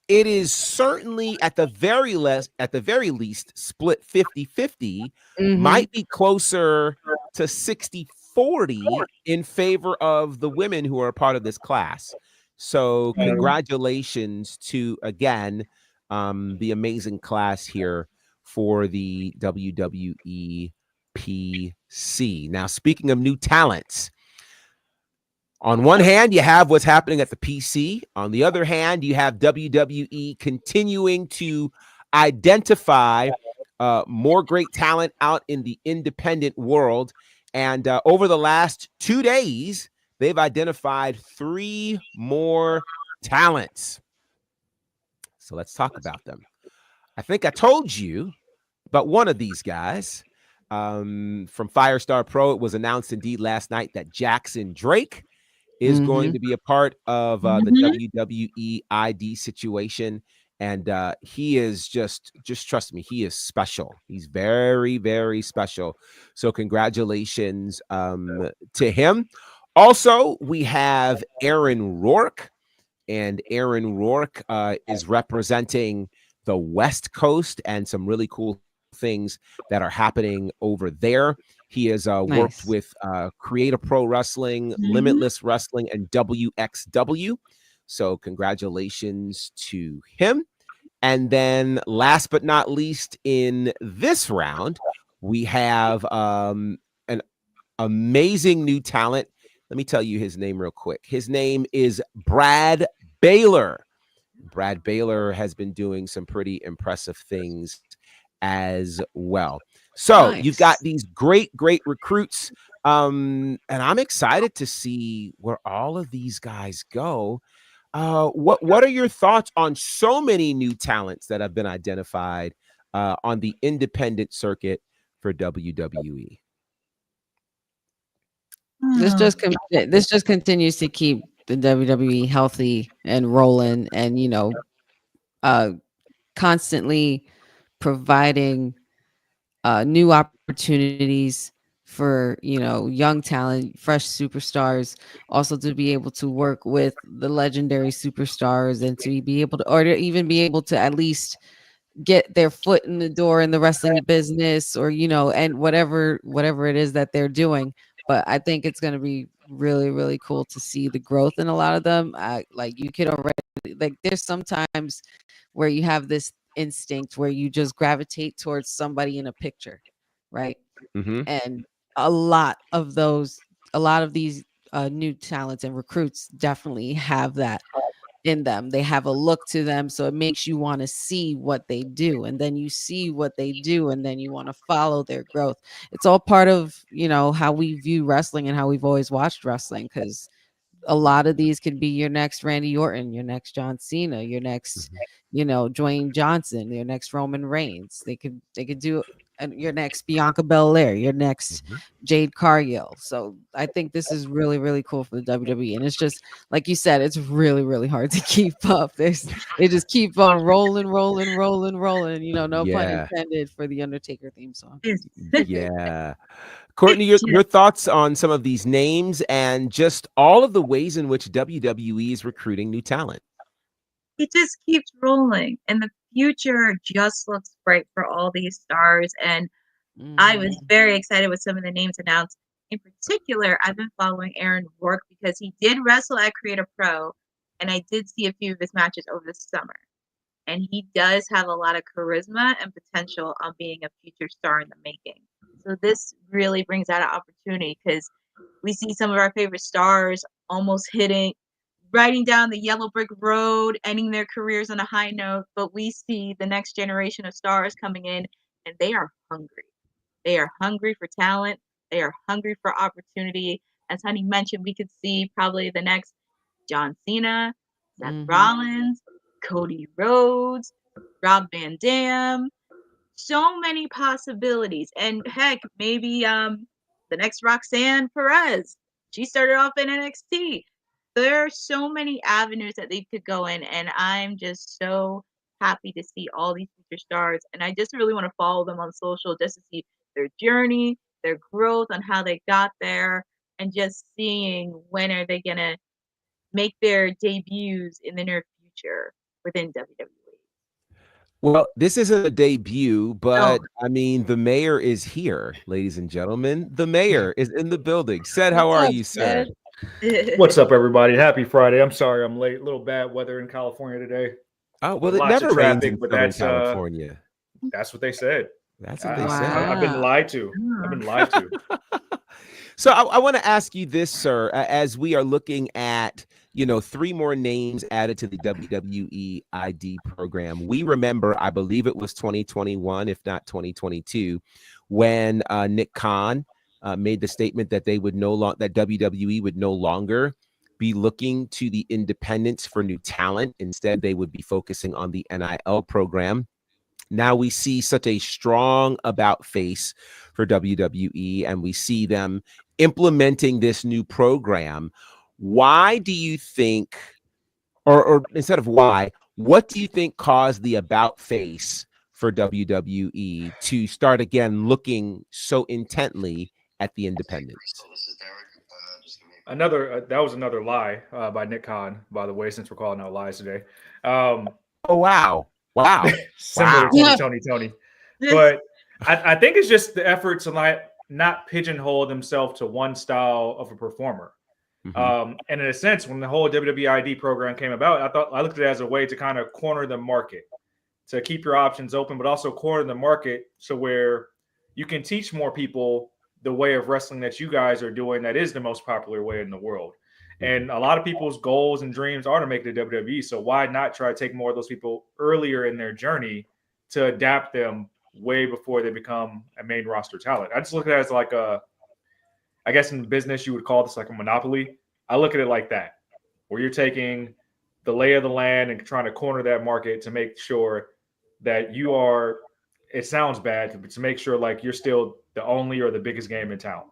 it is certainly at the very least split 50-50, might be closer to 60-40 in favor of the women who are a part of this class. So congratulations to, again, the amazing class here for the WWE PC. Now, speaking of new talents, on one hand, you have what's happening at the PC. On the other hand, you have WWE continuing to identify more great talent out in the independent world. And over the last 2 days, they've identified 3 more talents. So let's talk about them. I think I told you about one of these guys. From Firestar Pro, it was announced indeed last night that Jackson Drake is going to be a part of the WWE ID situation. And he is just trust me, he is special. He's very, very special. So congratulations to him. Also, we have Aaron Rourke, and Aaron Rourke is representing the West Coast and some really cool things that are happening over there. He has worked with Creative Pro Wrestling, Limitless Wrestling, and WXW. So congratulations to him. And then last but not least in this round, we have an amazing new talent. Let me tell you his name real quick. His name is Brad Baylor. Brad Baylor has been doing some pretty impressive things as well. So you've got these great recruits. And I'm excited to see where all of these guys go. What are your thoughts on so many new talents that have been identified on the independent circuit for WWE? This just continues to keep the WWE healthy and rolling, and constantly providing new opportunities for young talent, fresh superstars, also to be able to work with the legendary superstars and to be able to, or to even be able to at least get their foot in the door in the wrestling business, or and whatever it is that they're doing. But I think it's going to be really, really cool to see the growth in a lot of them. Like you could already, like there's sometimes where you have this instinct where you just gravitate towards somebody in a picture, right? And a lot of these new talents and recruits definitely have that in them. They have a look to them, so it makes you want to see what they do, and then you see what they do, and then you want to follow their growth. It's all part of how we view wrestling and how we've always watched wrestling, because a lot of these could be your next Randy Orton, your next John Cena, your next Dwayne Johnson, your next Roman Reigns. They could do your next Bianca Belair, your next Jade Cargill. So I think this is really, really cool for the WWE. And it's just like you said, it's really, really hard to keep up. They just keep on rolling. No pun intended for the Undertaker theme song. Yeah. Courtney, your thoughts on some of these names and just all of the ways in which WWE is recruiting new talent? It just keeps rolling, and the future just looks bright for all these stars. And I was very excited with some of the names announced. In particular, I've been following Aaron Rourke because he did wrestle at Creative Pro, and I did see a few of his matches over the summer. And he does have a lot of charisma and potential on being a future star in the making. So this really brings out an opportunity, because we see some of our favorite stars almost riding down the yellow brick road, ending their careers on a high note. But we see the next generation of stars coming in, and they are hungry. They are hungry for talent. They are hungry for opportunity. As Honey mentioned, we could see probably the next John Cena, Seth Rollins, Cody Rhodes, Rob Van Dam. So many possibilities. And heck, maybe the next Roxanne Perez. She started off in NXT. There are so many avenues that they could go in, and I'm just so happy to see all these future stars. And I just really want to follow them on social just to see their journey, their growth, on how they got there, and just seeing when are they going to make their debuts in the near future within WWE. Well, this isn't a debut, but I mean, the mayor is here, ladies and gentlemen. The mayor is in the building. Ced, how are you, sir? What's up, everybody? Happy Friday. I'm sorry I'm late. A little bad weather in California today. Oh, well, it never rains in California. That's what they said. That's what they said. I've been lied to. So I want to ask you this, sir, as we are looking at, 3 more names added to the WWE ID program. We remember, I believe it was 2021, if not 2022, when Nick Khan made the statement that they would that WWE would no longer be looking to the independents for new talent. Instead, they would be focusing on the NIL program. Now we see such a strong about face for WWE, and we see them implementing this new program. Why do you think, or instead of why, what do you think caused the about face for WWE to start again looking so intently at the independents? That was another lie by Nick Khan, by the way, since we're calling out lies today. Oh, wow. Similar Wow. to Tony. But I think it's just the effort to not pigeonhole themselves to one style of a performer. And in a sense, when the whole WWE ID program came about, I looked at it as a way to kind of corner the market, to keep your options open, but also corner the market so where you can teach more people the way of wrestling that you guys are doing that is the most popular way in the world. And a lot of people's goals and dreams are to make the WWE. So why not try to take more of those people earlier in their journey to adapt them way before they become a main roster talent? I just look at it as like I guess in business, you would call this like a monopoly. I look at it like that, where you're taking the lay of the land and trying to corner that market to make sure that you are, it sounds bad, but to make sure like you're still the only or the biggest game in town.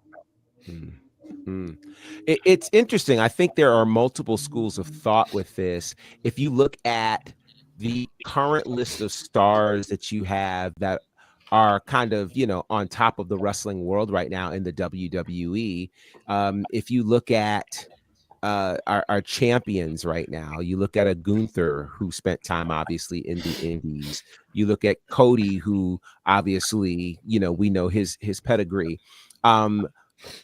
It's interesting. I think there are multiple schools of thought with this. If you look at the current list of stars that you have that are kind of, on top of the wrestling world right now in the WWE, if you look at our champions right now, you look at a Gunther who spent time obviously in the Indies. You look at Cody, who obviously, we know his pedigree.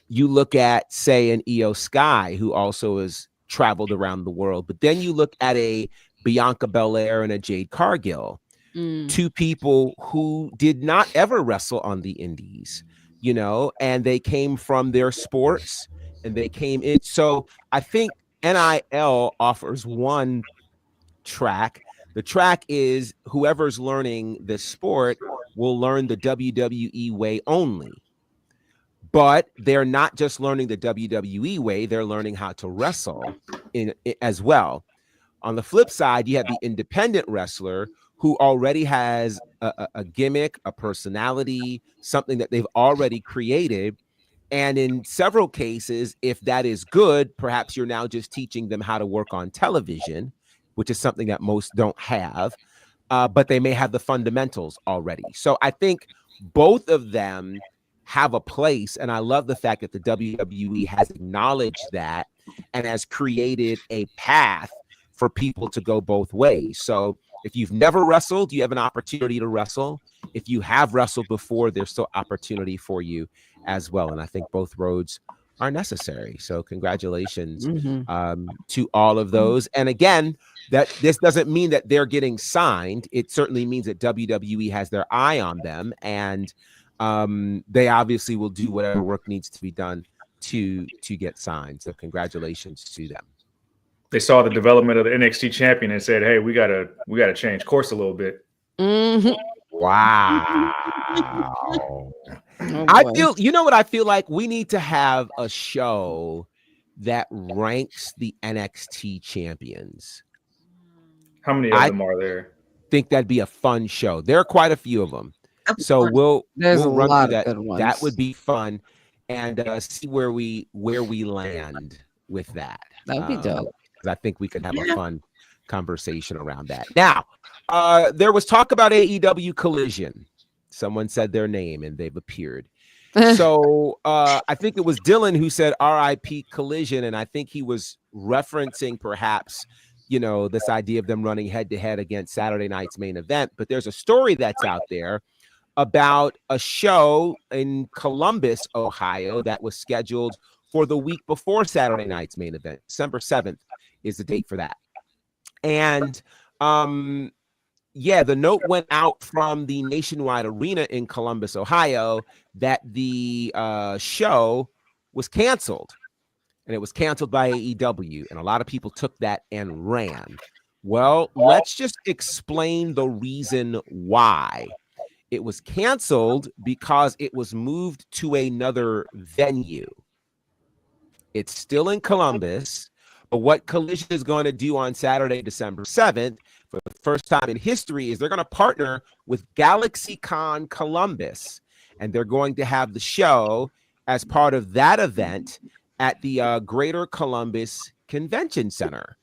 You look at, say, an Io Sky, who also has traveled around the world. But then you look at a Bianca Belair and a Jade Cargill, two people who did not ever wrestle on the Indies, and they came from their sports and they came in. So I think NIL offers one track. The track is whoever's learning the sport will learn the WWE way only. But they're not just learning the WWE way, they're learning how to wrestle as well. On the flip side, you have the independent wrestler who already has a gimmick, a personality, something that they've already created. And in several cases, if that is good, perhaps you're now just teaching them how to work on television, which is something that most don't have, but they may have the fundamentals already. So I think both of them have a place, and I love the fact that the WWE has acknowledged that and has created a path for people to go both ways. So if you've never wrestled, you have an opportunity to wrestle. If you have wrestled before, there's still opportunity for you as well. And I think both roads are necessary. So congratulations to all of those. And again, that this doesn't mean that they're getting signed. It certainly means that WWE has their eye on them, and they obviously will do whatever work needs to be done to get signed. So congratulations to them. They saw the development of the NXT champion and said, "Hey, we gotta change course a little bit." Wow. I feel, what I feel like? We need to have a show that ranks the NXT champions. How many of them are there? Think that'd be a fun show. There are quite a few of them. So we'll run through that. That would be fun, and see where we land with that. That'd be dope. Because I think we could have a fun conversation around that. Now, there was talk about AEW Collision. Someone said their name and they've appeared. So I think it was Dylan who said RIP Collision, and I think he was referencing perhaps, this idea of them running head to head against Saturday night's main event. But there's a story that's out there about a show in Columbus, Ohio, that was scheduled for the week before Saturday night's main event. December 7th is the date for that. And the note went out from the Nationwide Arena in Columbus, Ohio, that the show was canceled. And it was canceled by AEW. And a lot of people took that and ran. Well, let's just explain the reason why It was canceled because it was moved to another venue. It's still in Columbus, but what Collision is going to do on Saturday, December 7th, for the first time in history, is they're going to partner with GalaxyCon Columbus, and they're going to have the show as part of that event at the Greater Columbus Convention Center,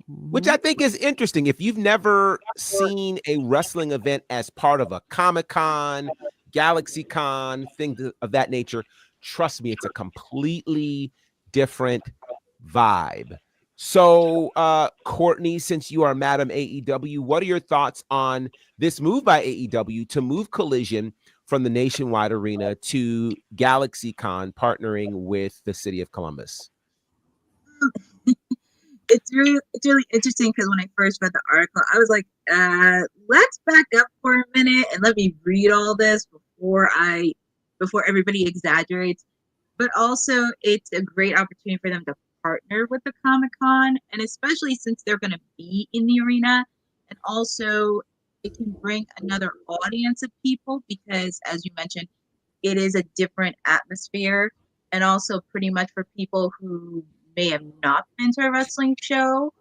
which I think is interesting. If you've never seen a wrestling event as part of a Comic-Con, GalaxyCon, thing of that nature, trust me, it's a completely different vibe. So, Courtney, since you are Madam AEW, what are your thoughts on this move by AEW to move Collision from the Nationwide Arena to GalaxyCon, partnering with the city of Columbus? It's really interesting because when I first read the article, I was like, let's back up for a minute and let me read all this before everybody exaggerates. But also, it's a great opportunity for them to partner with the Comic-Con, and especially since they're going to be in the arena. And also, it can bring another audience of people because, as you mentioned, it is a different atmosphere. And also, pretty much for people who may have not been to a wrestling show,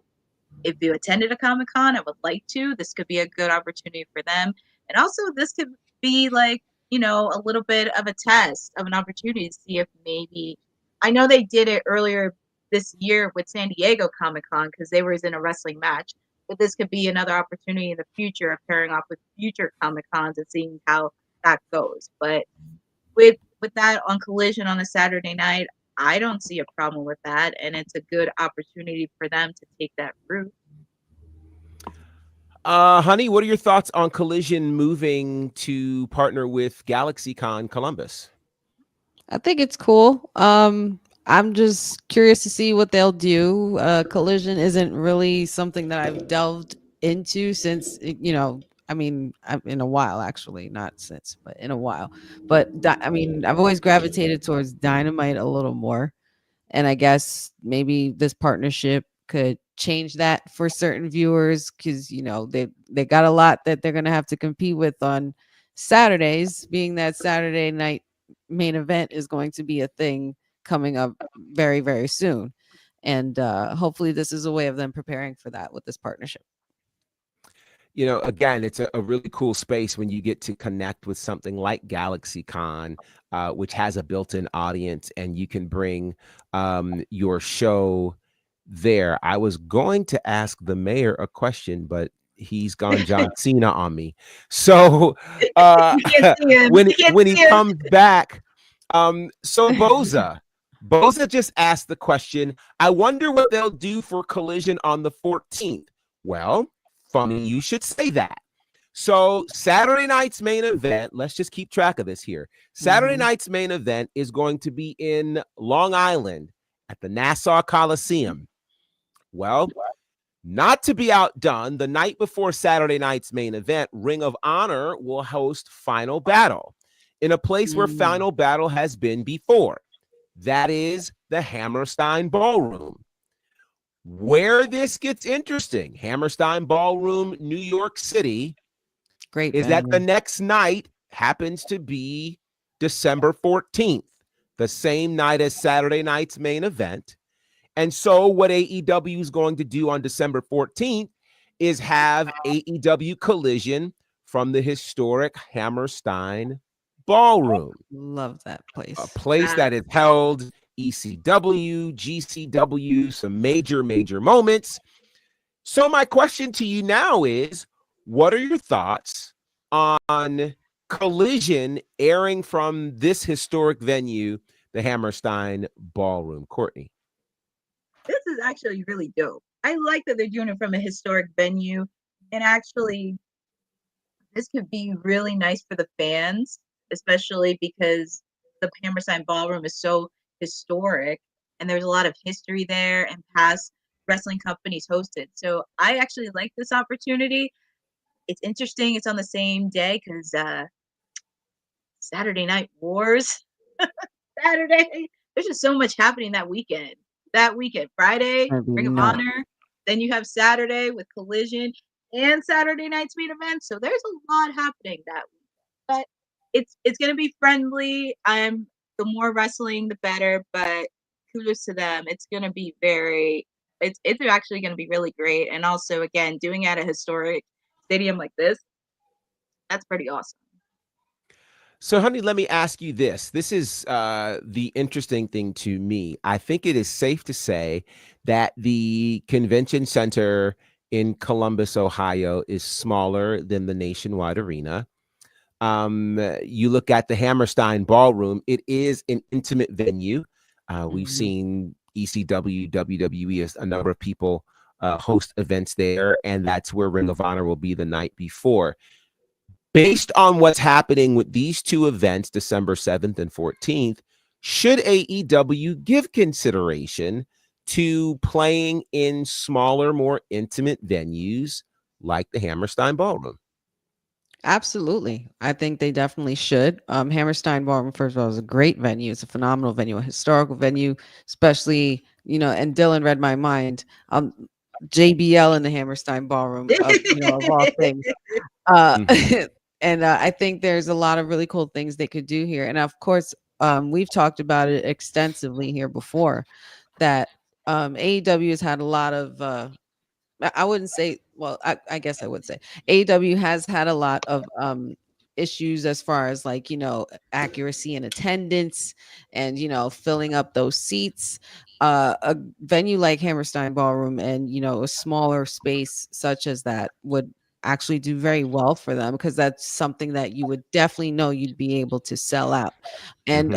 if you attended a Comic-Con and would like to, this could be a good opportunity for them. And also, this could be like, a little bit of a test of an opportunity to see if maybe, I know they did it earlier this year with San Diego Comic-Con because they were in a wrestling match, but this could be another opportunity in the future of pairing off with future Comic-Cons and seeing how that goes. But with that on Collision on a Saturday night, I don't see a problem with that, and it's a good opportunity for them to take that route. Honey, what are your thoughts on Collision moving to partner with GalaxyCon Columbus? I think it's cool. I'm just curious to see what they'll do. Collision isn't really something that I've delved into since, in a while, actually, not since, but in a while. But I've always gravitated towards Dynamite a little more. And I guess maybe this partnership could change that for certain viewers because, they got a lot that they're going to have to compete with on Saturdays, being that Saturday night main event is going to be a thing coming up very, very soon. And hopefully this is a way of them preparing for that with this partnership. Again, it's a really cool space when you get to connect with something like GalaxyCon, which has a built-in audience, and you can bring your show there. I was going to ask the mayor a question, but he's gone John Cena on me. So when he comes back, so Boza just asked the question, I wonder what they'll do for Collision on the 14th. Well, funny you should say that. So Saturday night's main event, let's just keep track of this here. Saturday night's main event is going to be in Long Island at the Nassau Coliseum. Well, not to be outdone, the night before Saturday night's main event, Ring of Honor will host Final Battle in a place where Final Battle has been before. That is the Hammerstein Ballroom. Where this gets interesting, Hammerstein Ballroom, New York City, great is that the next night happens to be December 14th, the same night as Saturday night's main event. And so what AEW is going to do on December 14th is have AEW Collision from the historic Hammerstein Ballroom. Love that place. A place that is held ECW, GCW, some major moments. So my question to you now is, what are your thoughts on Collision airing from this historic venue, the Hammerstein Ballroom? Courtney. This is actually really dope. I like that they're doing it from a historic venue, and actually this could be really nice for the fans, especially because the Hammerstein Ballroom is so historic and there's a lot of history there and past wrestling companies hosted. So I actually like this opportunity. It's interesting. It's on the same day because Saturday Night Wars. Saturday. There's just so much happening that weekend. Friday, Ring of Honor. Then you have Saturday with Collision and Saturday night's main event. So there's a lot happening that week. but it's gonna be friendly. The more wrestling, the better. But kudos to them. It's gonna be it's actually gonna be really great. And also, again, doing it at a historic stadium like this, that's pretty awesome. So, honey, let me ask you this. This is the interesting thing to me. I think it is safe to say that the convention center in Columbus, Ohio, is smaller than the Nationwide Arena. You look at the Hammerstein Ballroom, it is an intimate venue. We've seen ECW, WWE, as a number of people host events there, and that's where Ring of Honor will be the night before. Based on what's happening with these two events, December 7th and 14th, should AEW give consideration to playing in smaller, more intimate venues like the Hammerstein Ballroom? Absolutely. I think they definitely should. Hammerstein Ballroom, first of all, is a great venue. It's a phenomenal venue, a historical venue, especially, and Dylan read my mind. JBL in the Hammerstein Ballroom, of all things. And I think there's a lot of really cool things they could do here. And of course, we've talked about it extensively here before, that AEW has had a lot of, I wouldn't say, well, I guess I would say AEW has had a lot of issues as far as accuracy and attendance and, filling up those seats. A venue like Hammerstein Ballroom and, a smaller space such as that would actually do very well for them, because that's something that you would definitely know you'd be able to sell out. And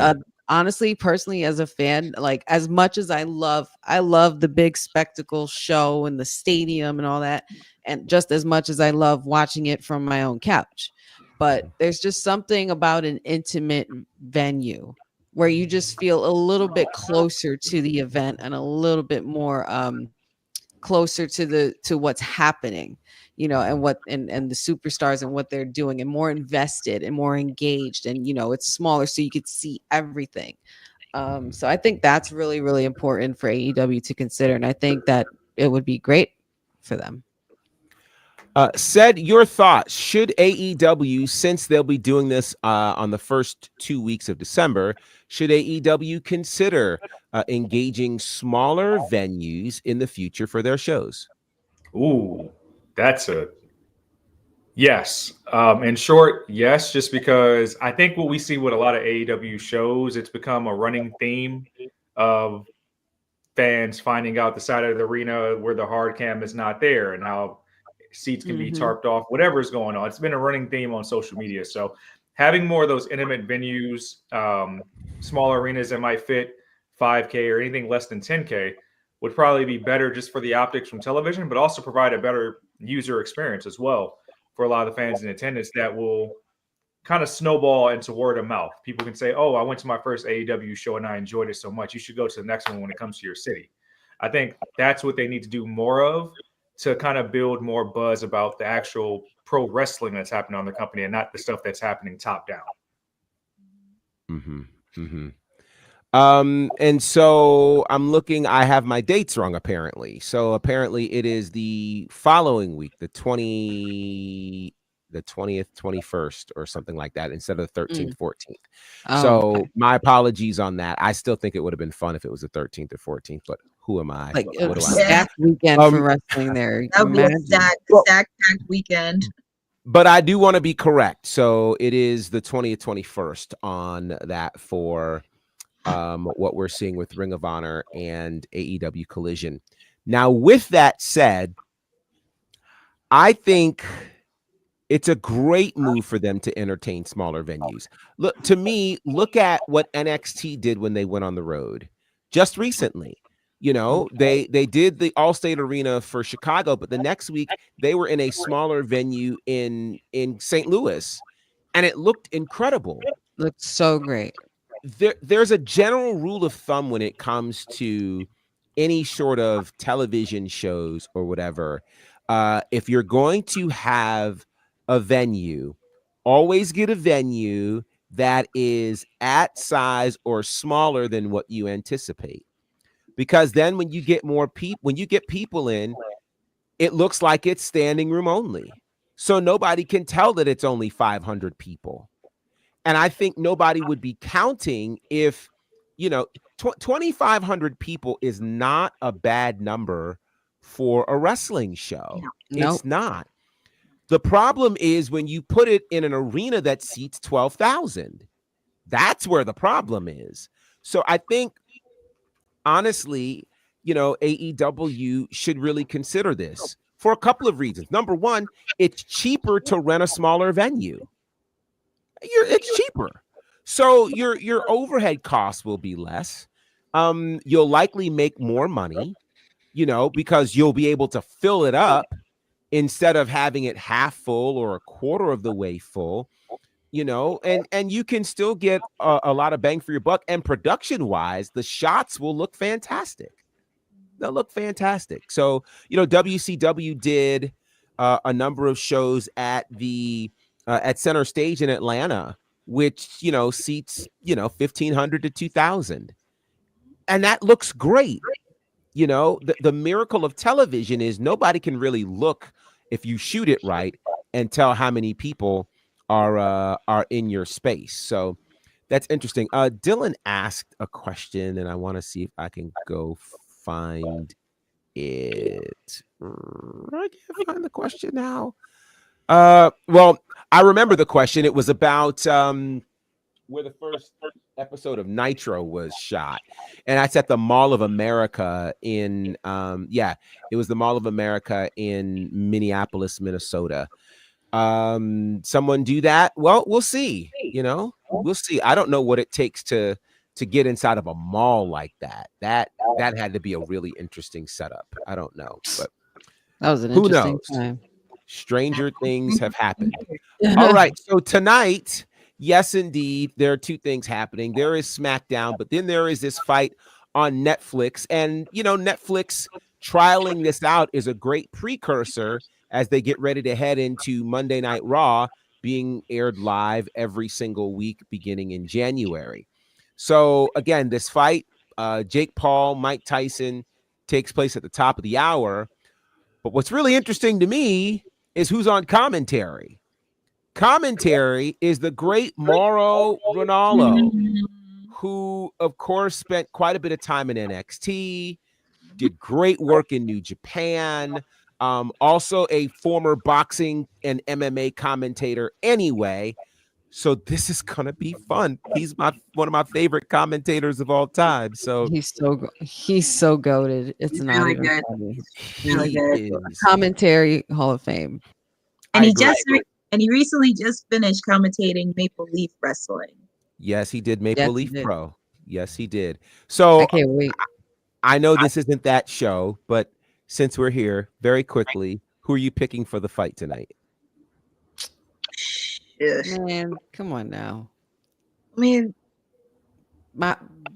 honestly, personally, as a fan, like, as much as I love the big spectacle show and the stadium and all that, and just as much as I love watching it from my own couch, but there's just something about an intimate venue where you just feel a little bit closer to the event and a little bit more closer to what's happening, and the superstars and what they're doing, and more invested and more engaged, and it's smaller so you could see everything. So I think that's really, really important for AEW to consider, and I think that it would be great for them. Said, your thoughts. Should AEW, since they'll be doing this on the first 2 weeks of December, should AEW consider engaging smaller venues in the future for their shows? Ooh, that's a yes. In short, yes, just because I think what we see with a lot of AEW shows, it's become a running theme of fans finding out the side of the arena where the hard cam is not there and how seats can be tarped off, whatever is going on. It's been a running theme on social media. So having more of those intimate venues, smaller arenas that might fit 5K or anything less than 10K would probably be better just for the optics from television, but also provide a better user experience as well for a lot of the fans in attendance that will kind of snowball into word of mouth. People can say, oh, I went to my first AEW show and I enjoyed it so much. You should go to the next one when it comes to your city. I think that's what they need to do more of, to kind of build more buzz about the actual pro wrestling that's happening on the company and not the stuff that's happening top down. And so I'm looking, I have my dates wrong, apparently. So apparently it is the following week, the 20th, 21st, or something like that, instead of the 13th, 14th. So my apologies on that. I still think it would have been fun if it was the 13th or 14th, but who am I? Like, what do I stacked weekend for wrestling there. That would be a stacked weekend. But I do want to be correct. So it is the 20th, 21st on that for what we're seeing with Ring of Honor and AEW Collision. Now, with that said, I think it's a great move for them to entertain smaller venues. Look, to me, look at what NXT did when they went on the road just recently. They did the Allstate Arena for Chicago, but the next week they were in a smaller venue in St. Louis, and it looked incredible. Looked so great. There's a general rule of thumb when it comes to any sort of television shows or whatever. If you're going to have a venue, always get a venue that is at size or smaller than what you anticipate. Because then when you get people in, it looks like it's standing room only. So nobody can tell that it's only 500 people. And I think nobody would be counting if, 2,500 people is not a bad number for a wrestling show. Nope. It's not. The problem is when you put it in an arena that seats 12,000. That's where the problem is. So I think, honestly, AEW should really consider this for a couple of reasons. Number one, it's cheaper to rent a smaller venue. It's cheaper. So your overhead costs will be less. You'll likely make more money, because you'll be able to fill it up instead of having it half full or a quarter of the way full, and you can still get a lot of bang for your buck. And production wise, the shots will look fantastic. They'll look fantastic. So, WCW did a number of shows at the at Center Stage in Atlanta, which, seats, 1,500 to 2,000. And that looks great. The miracle of television is nobody can really look, if you shoot it right, and tell how many people are in your space. So that's interesting. Dylan asked a question, and I want to see if I can go find it. I can't find the question now. Well, I remember the question. It was about where the first episode of Nitro was shot, and that's at the Mall of America in it was the Mall of America in Minneapolis, Minnesota. Someone do that? Well, we'll see. We'll see. I don't know what it takes to get inside of a mall like that. That had to be a really interesting setup. I don't know, but that was an who interesting knows? time. Stranger things have happened. All right. So tonight, yes, indeed, there are two things happening. There is SmackDown, but then there is this fight on Netflix. And, Netflix trialing this out is a great precursor as they get ready to head into Monday Night Raw, being aired live every single week beginning in January. So, again, this fight, Jake Paul, Mike Tyson, takes place at the top of the hour. But what's really interesting to me is who's on commentary. Commentary is the great Mauro Ranallo, who, of course, spent quite a bit of time in NXT, did great work in New Japan, also a former boxing and MMA commentator anyway. So this is going to be fun. He's one of my favorite commentators of all time. So he's so goated. It's not really even good. funny. Really good. Commentary Hall of Fame. And he recently just finished commentating Maple Leaf Wrestling. Yes, he did Maple Leaf Pro. Yes, he did. So I can't wait. I know this isn't that show, but since we're here, very quickly, who are you picking for the fight tonight? Man, come on now. I mean,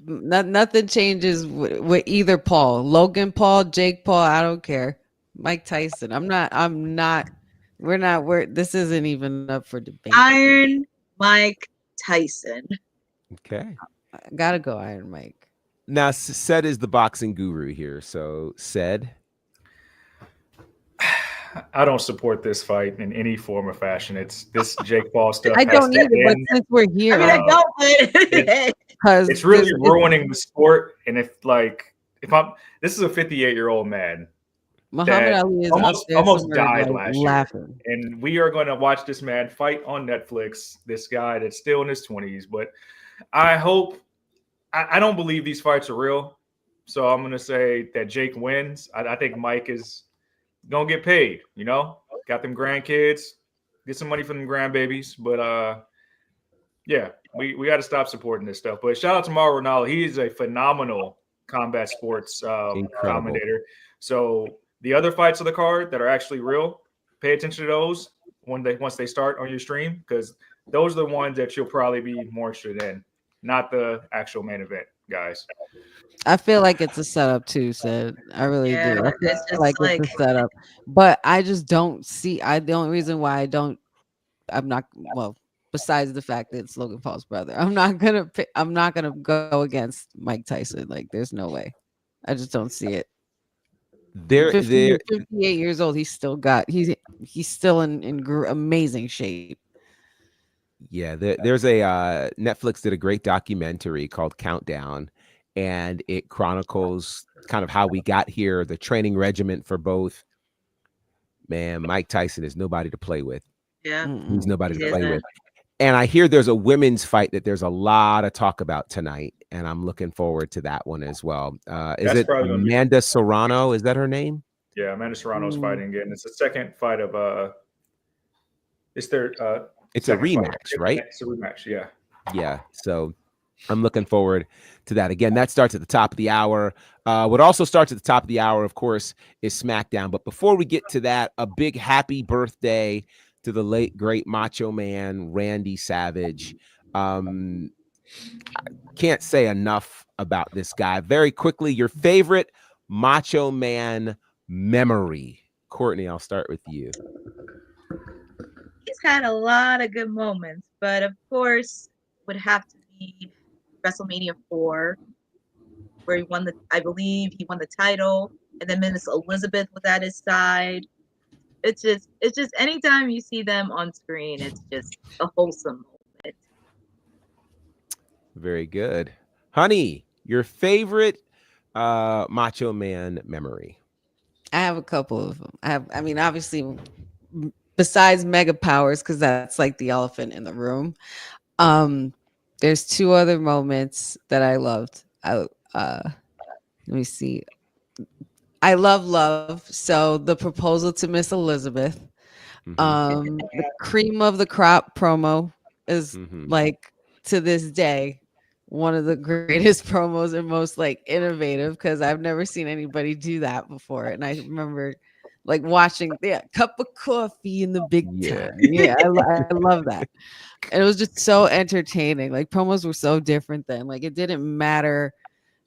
nothing changes with either Paul. Logan Paul, Jake Paul, I don't care. Mike Tyson. This isn't even up for debate. Iron Mike Tyson. Okay. I gotta go Iron Mike. Now, Ced is the boxing guru here. So, Ced. I don't support this fight in any form or fashion. It's this Jake Paul stuff. I don't either, but since we're here, I mean, I don't, but it's really ruining the sport. And this is a 58-year-old man. Muhammad Ali is almost died last laughing. year. And we are going to watch this man fight on Netflix, this guy that's still in his 20s. But I don't believe these fights are real. So I'm going to say that Jake wins. I think Mike is going to get paid, got them grandkids, get some money from them grandbabies. But yeah, we got to stop supporting this stuff. But shout out to Mauro Ranallo. He is a phenomenal combat sports commentator. So the other fights of the card that are actually real, pay attention to those once they start on your stream, because those are the ones that you'll probably be more interested in, not the actual main event, guys. I feel like it's a setup too, Sid. I really do. I feel it's it's a setup. But I just don't see the only reason why besides the fact that it's Logan Paul's brother, I'm not gonna go against Mike Tyson. Like, there's no way. I just don't see it. 58 years old. He's still in amazing shape. Yeah, there's a Netflix did a great documentary called Countdown, and it chronicles kind of how we got here, the training regimen for both. Man, Mike Tyson is nobody to play with. Yeah, He's nobody to he play with. isn't. And I hear there's a women's fight that there's a lot of talk about tonight, and I'm looking forward to that one as well. Is That's it probably gonna be Amanda Serrano? Is that her name? yeah. Amanda Serrano's fighting again. It's the second fight of it's their It's a second fight. rematch, right? It's a rematch. Yeah. Yeah. So I'm looking forward to that. Again, that starts at the top of the hour. What also starts at the top of the hour, of course, is SmackDown. But before we get to that, a big happy birthday to the late, great Macho Man, Randy Savage. Can't say enough about this guy. Very quickly, your favorite Macho Man memory. Courtney, I'll start with you. He's had a lot of good moments, but of course would have to be WrestleMania 4, where he won I believe he won the title, and then Miss Elizabeth was at his side. It's just anytime you see them on screen, it's just a wholesome moment. Very good. Honey, your favorite Macho Man memory. I have a couple of them. I mean, obviously, besides Mega Powers, because that's like the elephant in the room. There's two other moments that I loved. Let me see. I love. So the proposal to Miss Elizabeth. The cream of the crop promo is like to this day one of the greatest promos and most like innovative, because I've never seen anybody do that before. And I remember like watching cup of coffee in the big time. Yeah, I love that. And it was just so entertaining. Like promos were so different then. Like it didn't matter.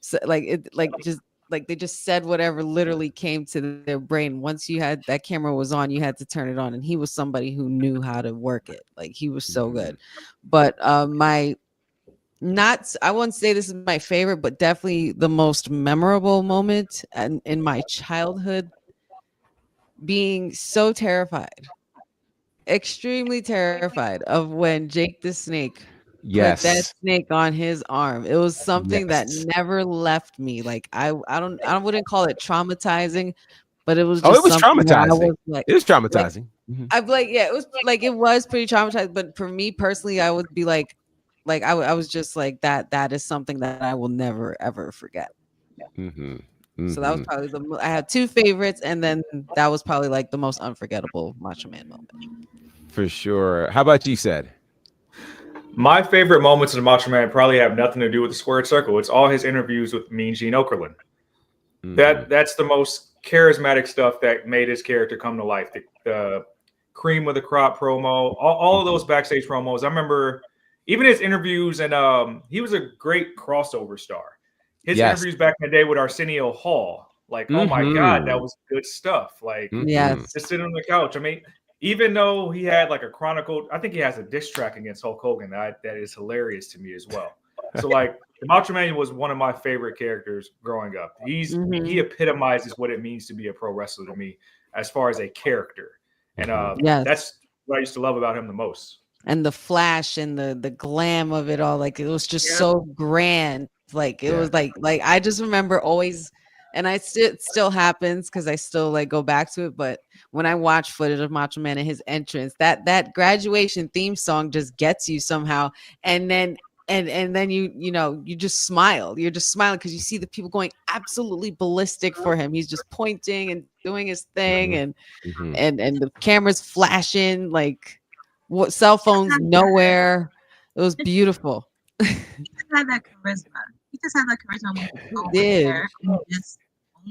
So, they just said whatever literally came to their brain. Once you had that camera was on, you had to turn it on. And he was somebody who knew how to work it. Like he was so good. But I wouldn't say this is my favorite, but definitely the most memorable moment in my childhood, being so terrified, extremely terrified of when Jake the Snake put that snake on his arm. It was something that never left me. Like I wouldn't call it traumatizing, but it was just it was traumatizing. It was traumatizing. I'm like, yeah, it was pretty traumatizing. But for me personally, I would be like I was just like that is something that I will never ever forget. So that was probably I had two favorites, and then that was probably like the most unforgettable Macho Man moment. For sure. How about you, Ced? My favorite moments of the Macho Man probably have nothing to do with the squared circle. It's all his interviews with Mean Gene Okerlund. That's the most charismatic stuff that made his character come to life. The cream of the crop promo, all of those backstage promos. I remember even his interviews, and he was a great crossover star. His interviews back in the day with Arsenio Hall, like, oh my God, that was good stuff. Like, just sitting on the couch. I mean, even though he had like a chronicle, I think he has a diss track against Hulk Hogan that is hilarious to me as well. So like the Macho Man was one of my favorite characters growing up. He epitomizes what it means to be a pro wrestler to me as far as a character. And that's what I used to love about him the most. And the flash and the glam of it all, like it was just so grand. Like it was like I just remember always, and it still happens because I still like go back to it. But when I watch footage of Macho Man and his entrance, that graduation theme song just gets you somehow. And then you just smile. You're just smiling because you see the people going absolutely ballistic for him. He's just pointing and doing his thing, and the cameras flashing like what cell phones nowhere. It was beautiful. He just had that charisma. He just had that charisma when he did. There and he just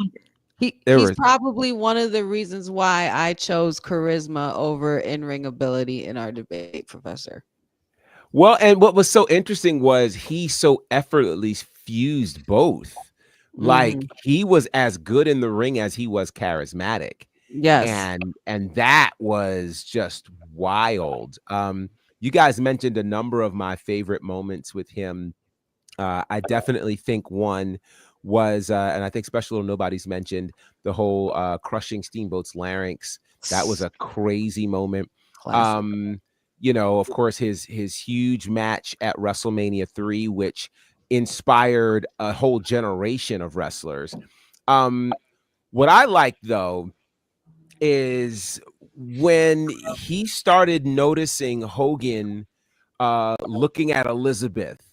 owned it. He's probably one of the reasons why I chose charisma over in-ring ability in our debate, Professor. Well, and what was so interesting was he so effortlessly fused both. Like he was as good in the ring as he was charismatic. Yes. And that was just wild. You guys mentioned a number of my favorite moments with him. I definitely think one was, and I think Special or Nobody's mentioned, the whole crushing Steamboat's larynx. That was a crazy moment. you know, of course, his huge match at WrestleMania 3, which inspired a whole generation of wrestlers. What I like though is when he started noticing Hogan looking at Elizabeth.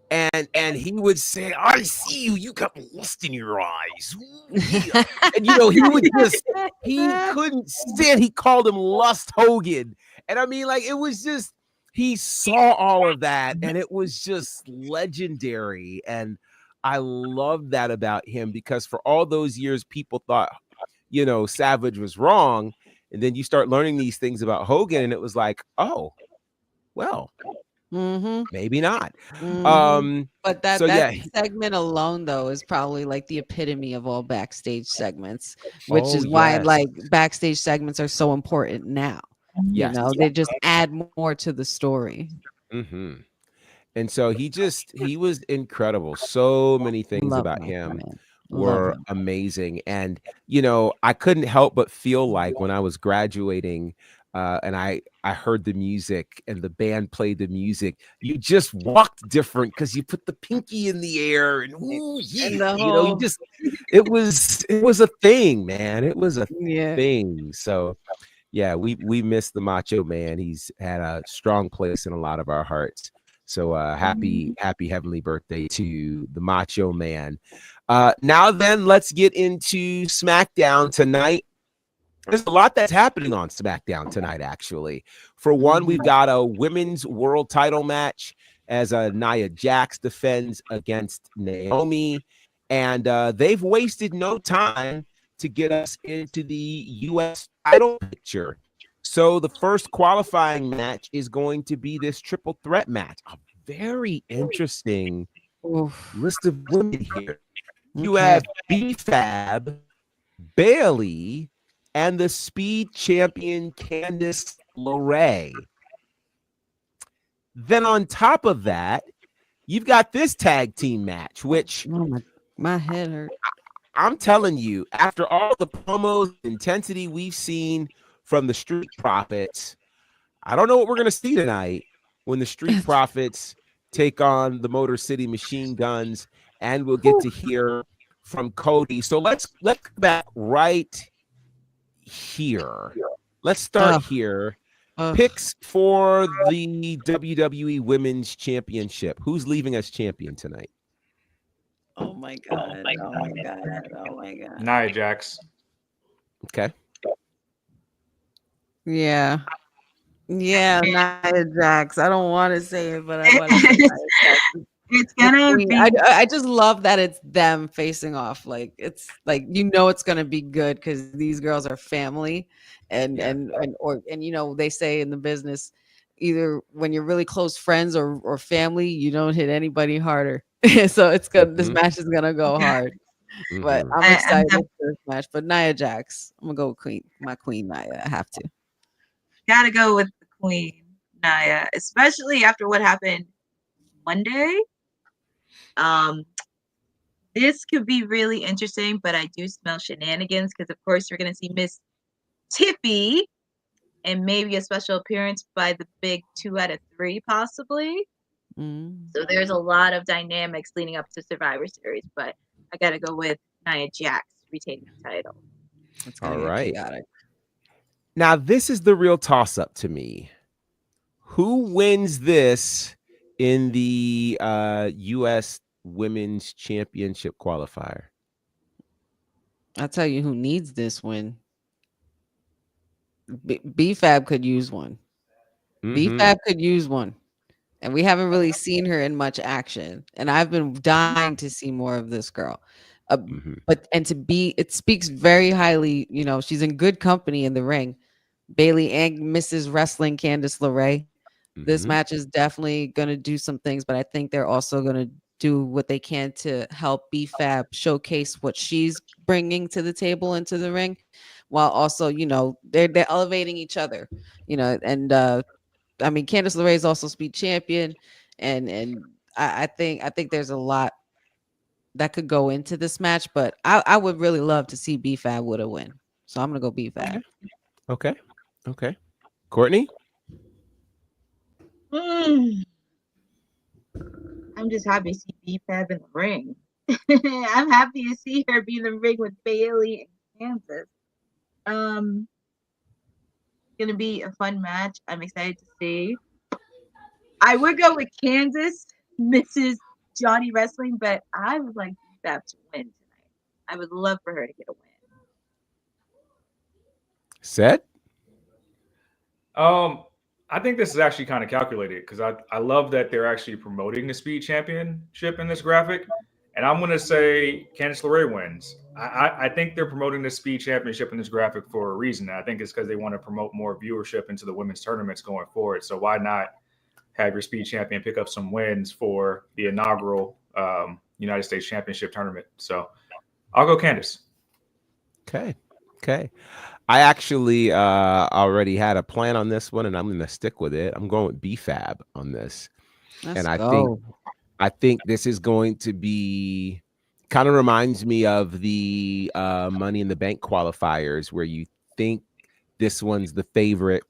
And he would say, "I see you. You got lust in your eyes." Ooh, yeah. And you know, he couldn't stand. He called him Lust Hogan, and I mean, like, it was just he saw all of that, and it was just legendary. And I love that about him because for all those years, people thought, you know, Savage was wrong, and then you start learning these things about Hogan, and it was like, oh, well. Maybe not. But that So yeah. segment alone though is probably like the epitome of all backstage segments, which Oh, is why yes. like backstage segments are so important now. Yes. You know, they just add more to the story. And so he was incredible. So many things Love about that him man. were amazing. And you know, I couldn't help but feel like when I was graduating and I heard the music and the band played the music, you just walked different because you put the pinky in the air and ooh, yeah, And the you know, you whole just it was a thing, man. It was a thing. So yeah, we miss the Macho Man. He's had a strong place in a lot of our hearts. So happy heavenly birthday to the Macho Man. Now then, let's get into SmackDown tonight. There's a lot that's happening on SmackDown tonight, actually. For one, we've got a women's world title match as Nia Jax defends against Naomi. And they've wasted no time to get us into the U.S. title picture. So the first qualifying match is going to be this triple threat match. A very interesting list of women here. You have B-Fab, Bayley, and the Speed Champion Candice LeRae. Then on top of that, you've got this tag team match, which my head hurt. I'm telling you, after all the promos, intensity we've seen from the Street Profits, I don't know what we're going to see tonight when the Street Profits take on the Motor City Machine Guns, and we'll get to hear from Cody. So let's go back right here. Let's start here. Picks for the WWE Women's Championship. Who's leaving as champion tonight? Oh my god. Oh my god. Oh my god. Nia Jax. Okay. Yeah. Yeah, Nia Jax. I don't want to say it, but I want to say Nia Jax. It's gonna be. I just love that it's them facing off. Like it's like it's gonna be good because these girls are family, and you know they say in the business, either when you're really close friends or family, you don't hit anybody harder. So it's good. This match is gonna go hard. But I'm excited for this match. But Nia Jax, I'm gonna go with my queen Nia. I have to. Gotta go with the queen Nia, especially after what happened Monday. This could be really interesting, but I do smell shenanigans because, of course, we're going to see Miss Tiffy and maybe a special appearance by the big 2 out of 3, possibly. So there's a lot of dynamics leading up to Survivor Series, but I got to go with Nia Jax retaining the title. All right. Now, this is the real toss-up to me. Who wins this in the U.S. Women's Championship qualifier? I'll tell you who needs this win. B-Fab could use one. B-Fab could use one. And we haven't really seen her in much action. And I've been dying to see more of this girl. It speaks very highly, she's in good company in the ring. Bayley and Mrs. Wrestling Candice LeRae. This match is definitely going to do some things, but I think they're also going to do what they can to help B-Fab showcase what she's bringing to the table into the ring, while also, they're elevating each other, and I mean, Candice LeRae is also Speed Champion, and I think there's a lot that could go into this match, but I would really love to see B-Fab with a win. So I'm gonna go B-Fab. Okay. Courtney? Mm, I'm just happy to see B-Fab in the ring. I'm happy to see her be in the ring with Bailey and Kansas. Gonna be a fun match. I'm excited to see. I would go with Kansas, Mrs. Johnny Wrestling, but I would like B-Fab to win tonight. I would love for her to get a win. Set? I think this is actually kind of calculated because I love that they're actually promoting the Speed Championship in this graphic. And I'm going to say Candice LeRae wins. I think they're promoting the Speed Championship in this graphic for a reason. I think it's because they want to promote more viewership into the women's tournaments going forward. So why not have your Speed Champion pick up some wins for the inaugural United States Championship tournament? So I'll go Candice. Okay. I actually already had a plan on this one, and I'm going to stick with it. I'm going with B-Fab on this. I think this is going to be kind of reminds me of the Money in the Bank qualifiers where you think this one's the favorite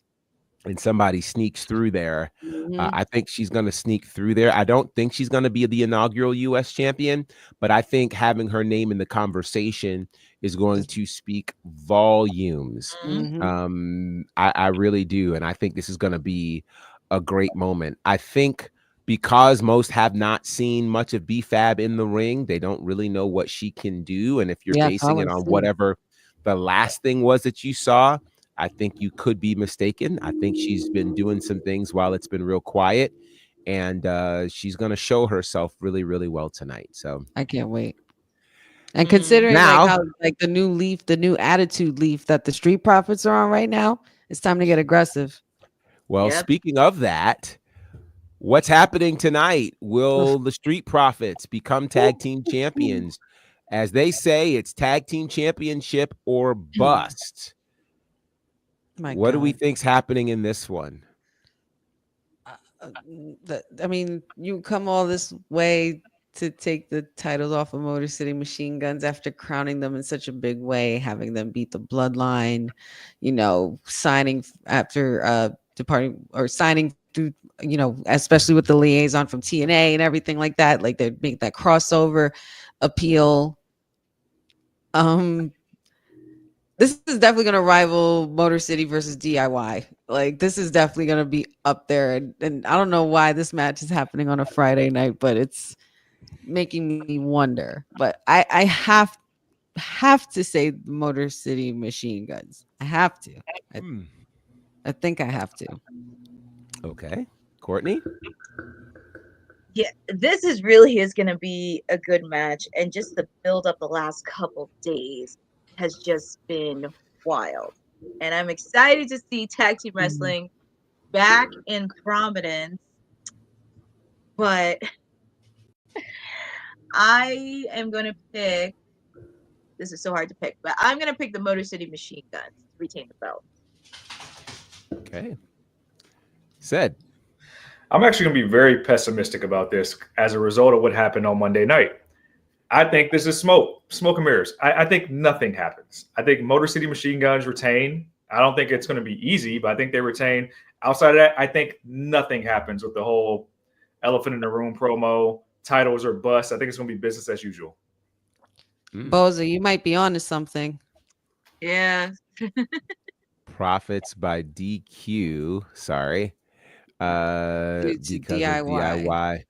and somebody sneaks through there. I think she's going to sneak through there. I don't think she's going to be the inaugural U.S. champion, but I think having her name in the conversation is going to speak volumes. I really do. And I think this is going to be a great moment. I think because most have not seen much of B-Fab in the ring, they don't really know what she can do. And if you're basing it on whatever the last thing was that you saw, I think you could be mistaken. I think she's been doing some things while it's been real quiet, and she's going to show herself really, really well tonight. So I can't wait. And considering now, like how like the new attitude leaf that the Street Profits are on right now, it's time to get aggressive. Well, speaking of that, what's happening tonight? Will the Street Profits become tag team champions? As they say, it's tag team championship or bust. What do we think's happening in this one? I mean, you come all this way to take the titles off of Motor City Machine Guns after crowning them in such a big way, having them beat the Bloodline, signing after departing or signing through, especially with the liaison from TNA and everything like that. Like they make that crossover appeal. This is definitely going to rival Motor City versus DIY. Like this is definitely going to be up there. And I don't know why this match is happening on a Friday night, but it's making me wonder. But I have to say Motor City Machine Guns. I have to. I think I have to. Okay. Courtney? Yeah, this is going to be a good match. And just the build up the last couple days has just been wild. And I'm excited to see tag team wrestling back in prominence. But I am going to pick, this is so hard to pick, but I'm going to pick the Motor City Machine Guns to retain the belt. Okay. Said. I'm actually going to be very pessimistic about this as a result of what happened on Monday night. I think this is smoke and mirrors. I think nothing happens. I think Motor City Machine Guns retain. I don't think it's going to be easy, but I think they retain. Outside of that, I think nothing happens with the whole elephant in the room promo, titles or bust. I think it's going to be business as usual. Boza, you might be onto something. Yeah. Profits by DQ. Sorry. Because DIY.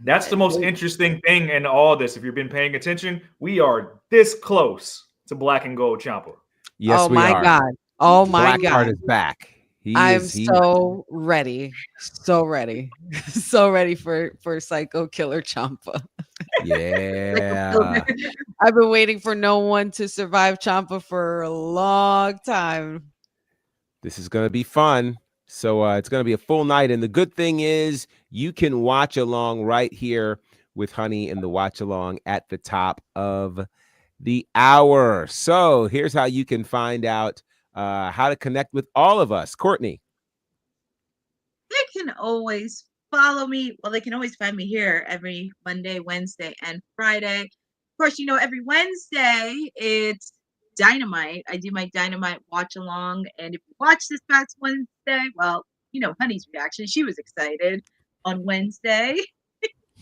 That's the most interesting thing in all this. If you've been paying attention, we are this close to Black and Gold Ciampa. Yes, we are. God. Oh my God. Blackheart is back. I'm so ready. So ready. So ready for Psycho Killer Ciampa. Yeah. I've been waiting for no one to survive Ciampa for a long time. This is going to be fun. So it's going to be a full night. And the good thing is you can watch along right here with Honey and the watch along at the top of the hour. So here's how you can find out how to connect with all of us. Courtney. They can always follow me. Well, they can always find me here every Monday, Wednesday, and Friday. Of course, every Wednesday it's Dynamite. I do my Dynamite watch along. And if you watch this past Wednesday, well, Honey's reaction. She was excited on Wednesday.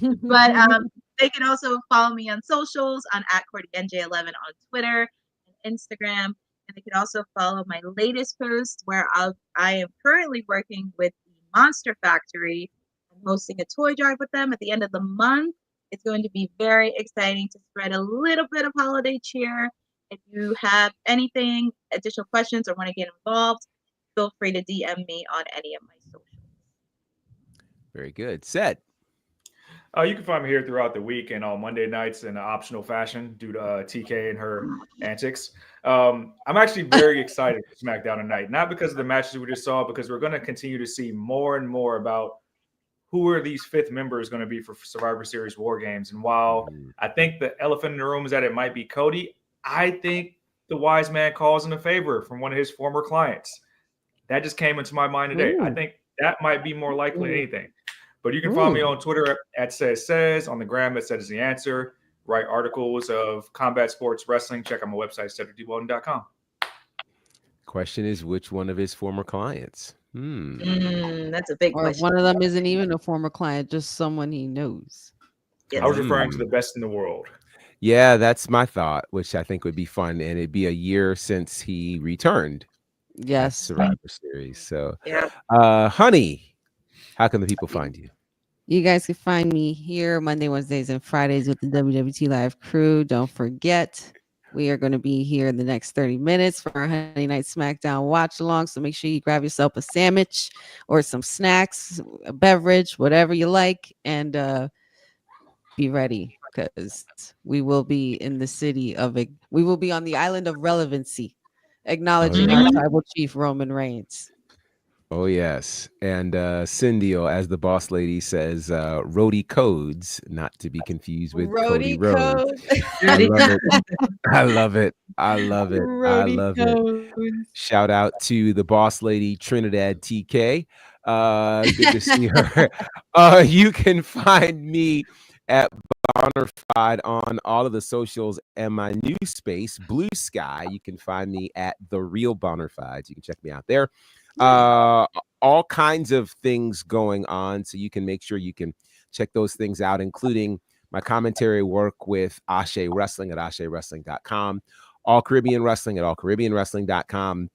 But they can also follow me on socials on @CourtneyNJ11 on Twitter and Instagram. And they can also follow my latest post where I am currently working with the Monster Factory. I'm hosting a toy drive with them at the end of the month. It's going to be very exciting to spread a little bit of holiday cheer. If you have anything, additional questions, or want to get involved, feel free to DM me on any of my socials. Very good. Ced. You can find me here throughout the week and on Monday nights in an optional fashion due to TK and her antics. I'm actually very excited for SmackDown tonight, not because of the matches we just saw, because we're going to continue to see more and more about who are these fifth members going to be for Survivor Series War Games. And while I think the elephant in the room is that it might be Cody, I think the wise man calls in a favor from one of his former clients. That just came into my mind today. I think that might be more likely than anything. But you can follow me on Twitter at says, on the gram at cedistheanswer, write articles of combat sports wrestling. Check out my website, cedricwelton.com. Question is, which one of his former clients? That's a big question. One of them isn't even a former client, just someone he knows. I was referring to the best in the world. Yeah, that's my thought, which I think would be fun. And it'd be a year since he returned. Yes. Survivor Series. So, yeah. Honey, how can the people find you? You guys can find me here Monday, Wednesdays, and Fridays with the WWT Live crew. Don't forget, we are going to be here in the next 30 minutes for our Honey Night SmackDown watch along. So make sure you grab yourself a sandwich or some snacks, a beverage, whatever you like, and be ready, because we will be in the city of it. We will be on the island of relevancy, acknowledging our tribal chief Roman Reigns. Oh, yes. And Cindy, as the boss lady says, Rhodey Codes, not to be confused with Cody Rhodes. I love it. I love it. I love it. Shout out to the boss lady, Trinidad TK. Good to see her. You can find me at bonnerfide on all of the socials, and my new space, Blue Sky. You can find me at The Real Bonnerfide. You can check me out there. All kinds of things going on, so you can make sure you can check those things out, including my commentary work with Ashe Wrestling at ashewrestling.com, All Caribbean Wrestling at allcaribbeanwrestling.com,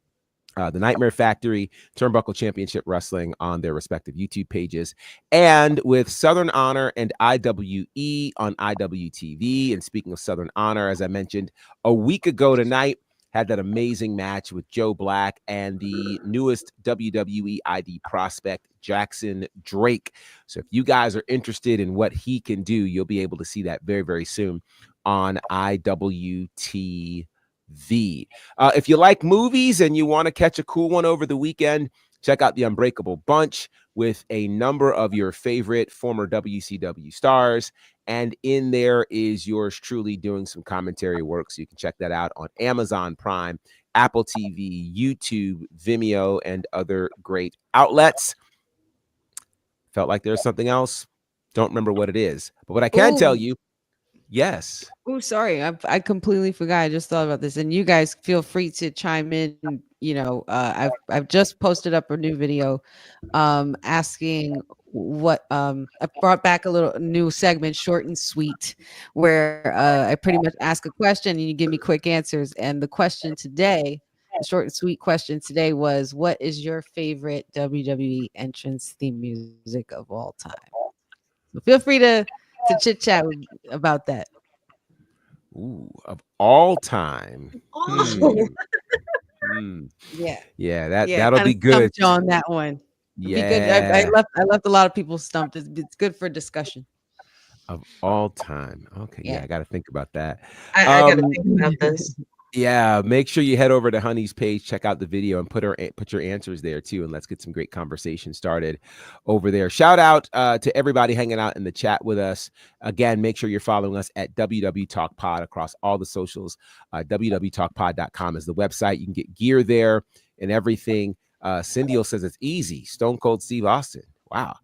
the Nightmare Factory, Turnbuckle Championship Wrestling on their respective YouTube pages, and with Southern Honor and IWE on IWTV. And speaking of Southern Honor, as I mentioned a week ago tonight, had that amazing match with Joe Black and the newest WWE ID prospect, Jackson Drake. So if you guys are interested in what he can do, you'll be able to see that very, very soon on IWTV. If you like movies and you want to catch a cool one over the weekend, check out The Unbreakable Bunch with a number of your favorite former WCW stars. And in there is yours truly doing some commentary work. So you can check that out on Amazon Prime, Apple TV, YouTube, Vimeo, and other great outlets. Felt like there's something else. Don't remember what it is. But what I can tell you, yes. Oh, sorry. I completely forgot. I just thought about this. And you guys feel free to chime in. You know, I've just posted up a new video asking what I brought back a little new segment, short and sweet, where I pretty much ask a question and you give me quick answers. And the question today, the short and sweet question today was, what is your favorite WWE entrance theme music of all time? So feel free to chit chat about that. Ooh, of all time. Yeah, that'll be good on that one. Yeah, be good. I left a lot of people stumped. It's good for discussion of all time. Okay, yeah, I got to think about that. I got to think about this. Yeah, make sure you head over to Honey's page, check out the video, and put your answers there too, and let's get some great conversation started over there. Shout out to everybody hanging out in the chat with us. Again, make sure you're following us at WW Talk Pod across all the socials. WWTalkPod.com is the website. You can get gear there and everything. Cindy says it's easy. Stone Cold Steve Austin. Wow.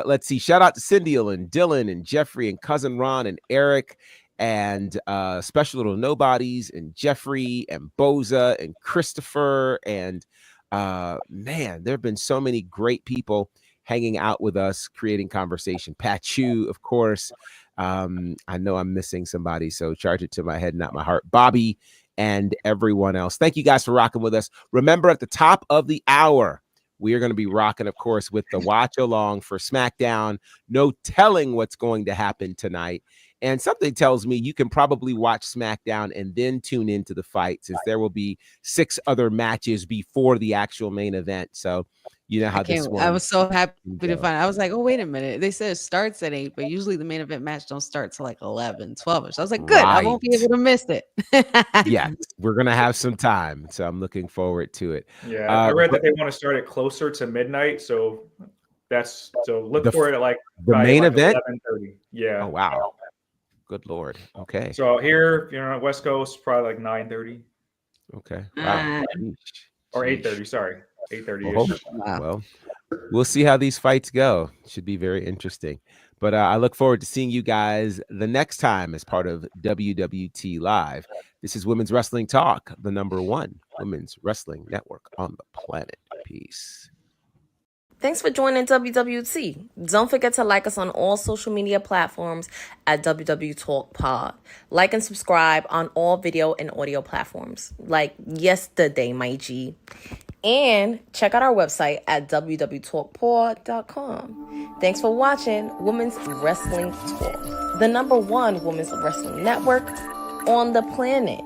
Let's see. Shout out to Cindy and Dylan and Jeffrey and Cousin Ron and Eric and Special Little Nobodies and Jeffrey and Boza and Christopher and Man, there have been so many great people hanging out with us, creating conversation. Pat Chu, of course. I know I'm missing somebody, so charge it to my head, not my heart. Bobby and everyone else. Thank you guys for rocking with us. Remember, at the top of the hour, we are going to be rocking, of course, with the watch along for SmackDown. No telling what's going to happen tonight. And something tells me you can probably watch SmackDown and then tune into the fight, since there will be 6 other matches before the actual main event. So you know how this one. I was so happy to find. I was like, oh, wait a minute. They said it starts at 8, but usually the main event match don't start till like 11, 12. So I was like, good. I won't be able to miss it. Yes, we're going to have some time. So I'm looking forward to it. Yeah, I read that they want to start it closer to midnight. So look for it at like the main event. 11:30. Yeah. Oh, wow. Good Lord. Okay. So here, West Coast, probably like 9:30. Okay. Wow. Or 8:30. Sorry, 8:30. Well, we'll see how these fights go. Should be very interesting. But I look forward to seeing you guys the next time as part of WWT Live. This is Women's Wrestling Talk, the #1 women's wrestling network on the planet. Peace. Thanks for joining WWT. Don't forget to like us on all social media platforms at WW Talk Pod. Like and subscribe on all video and audio platforms, like yesterday, my G. And check out our website at www.talkpod.com. Thanks for watching Women's Wrestling Talk, the #1 women's wrestling network on the planet.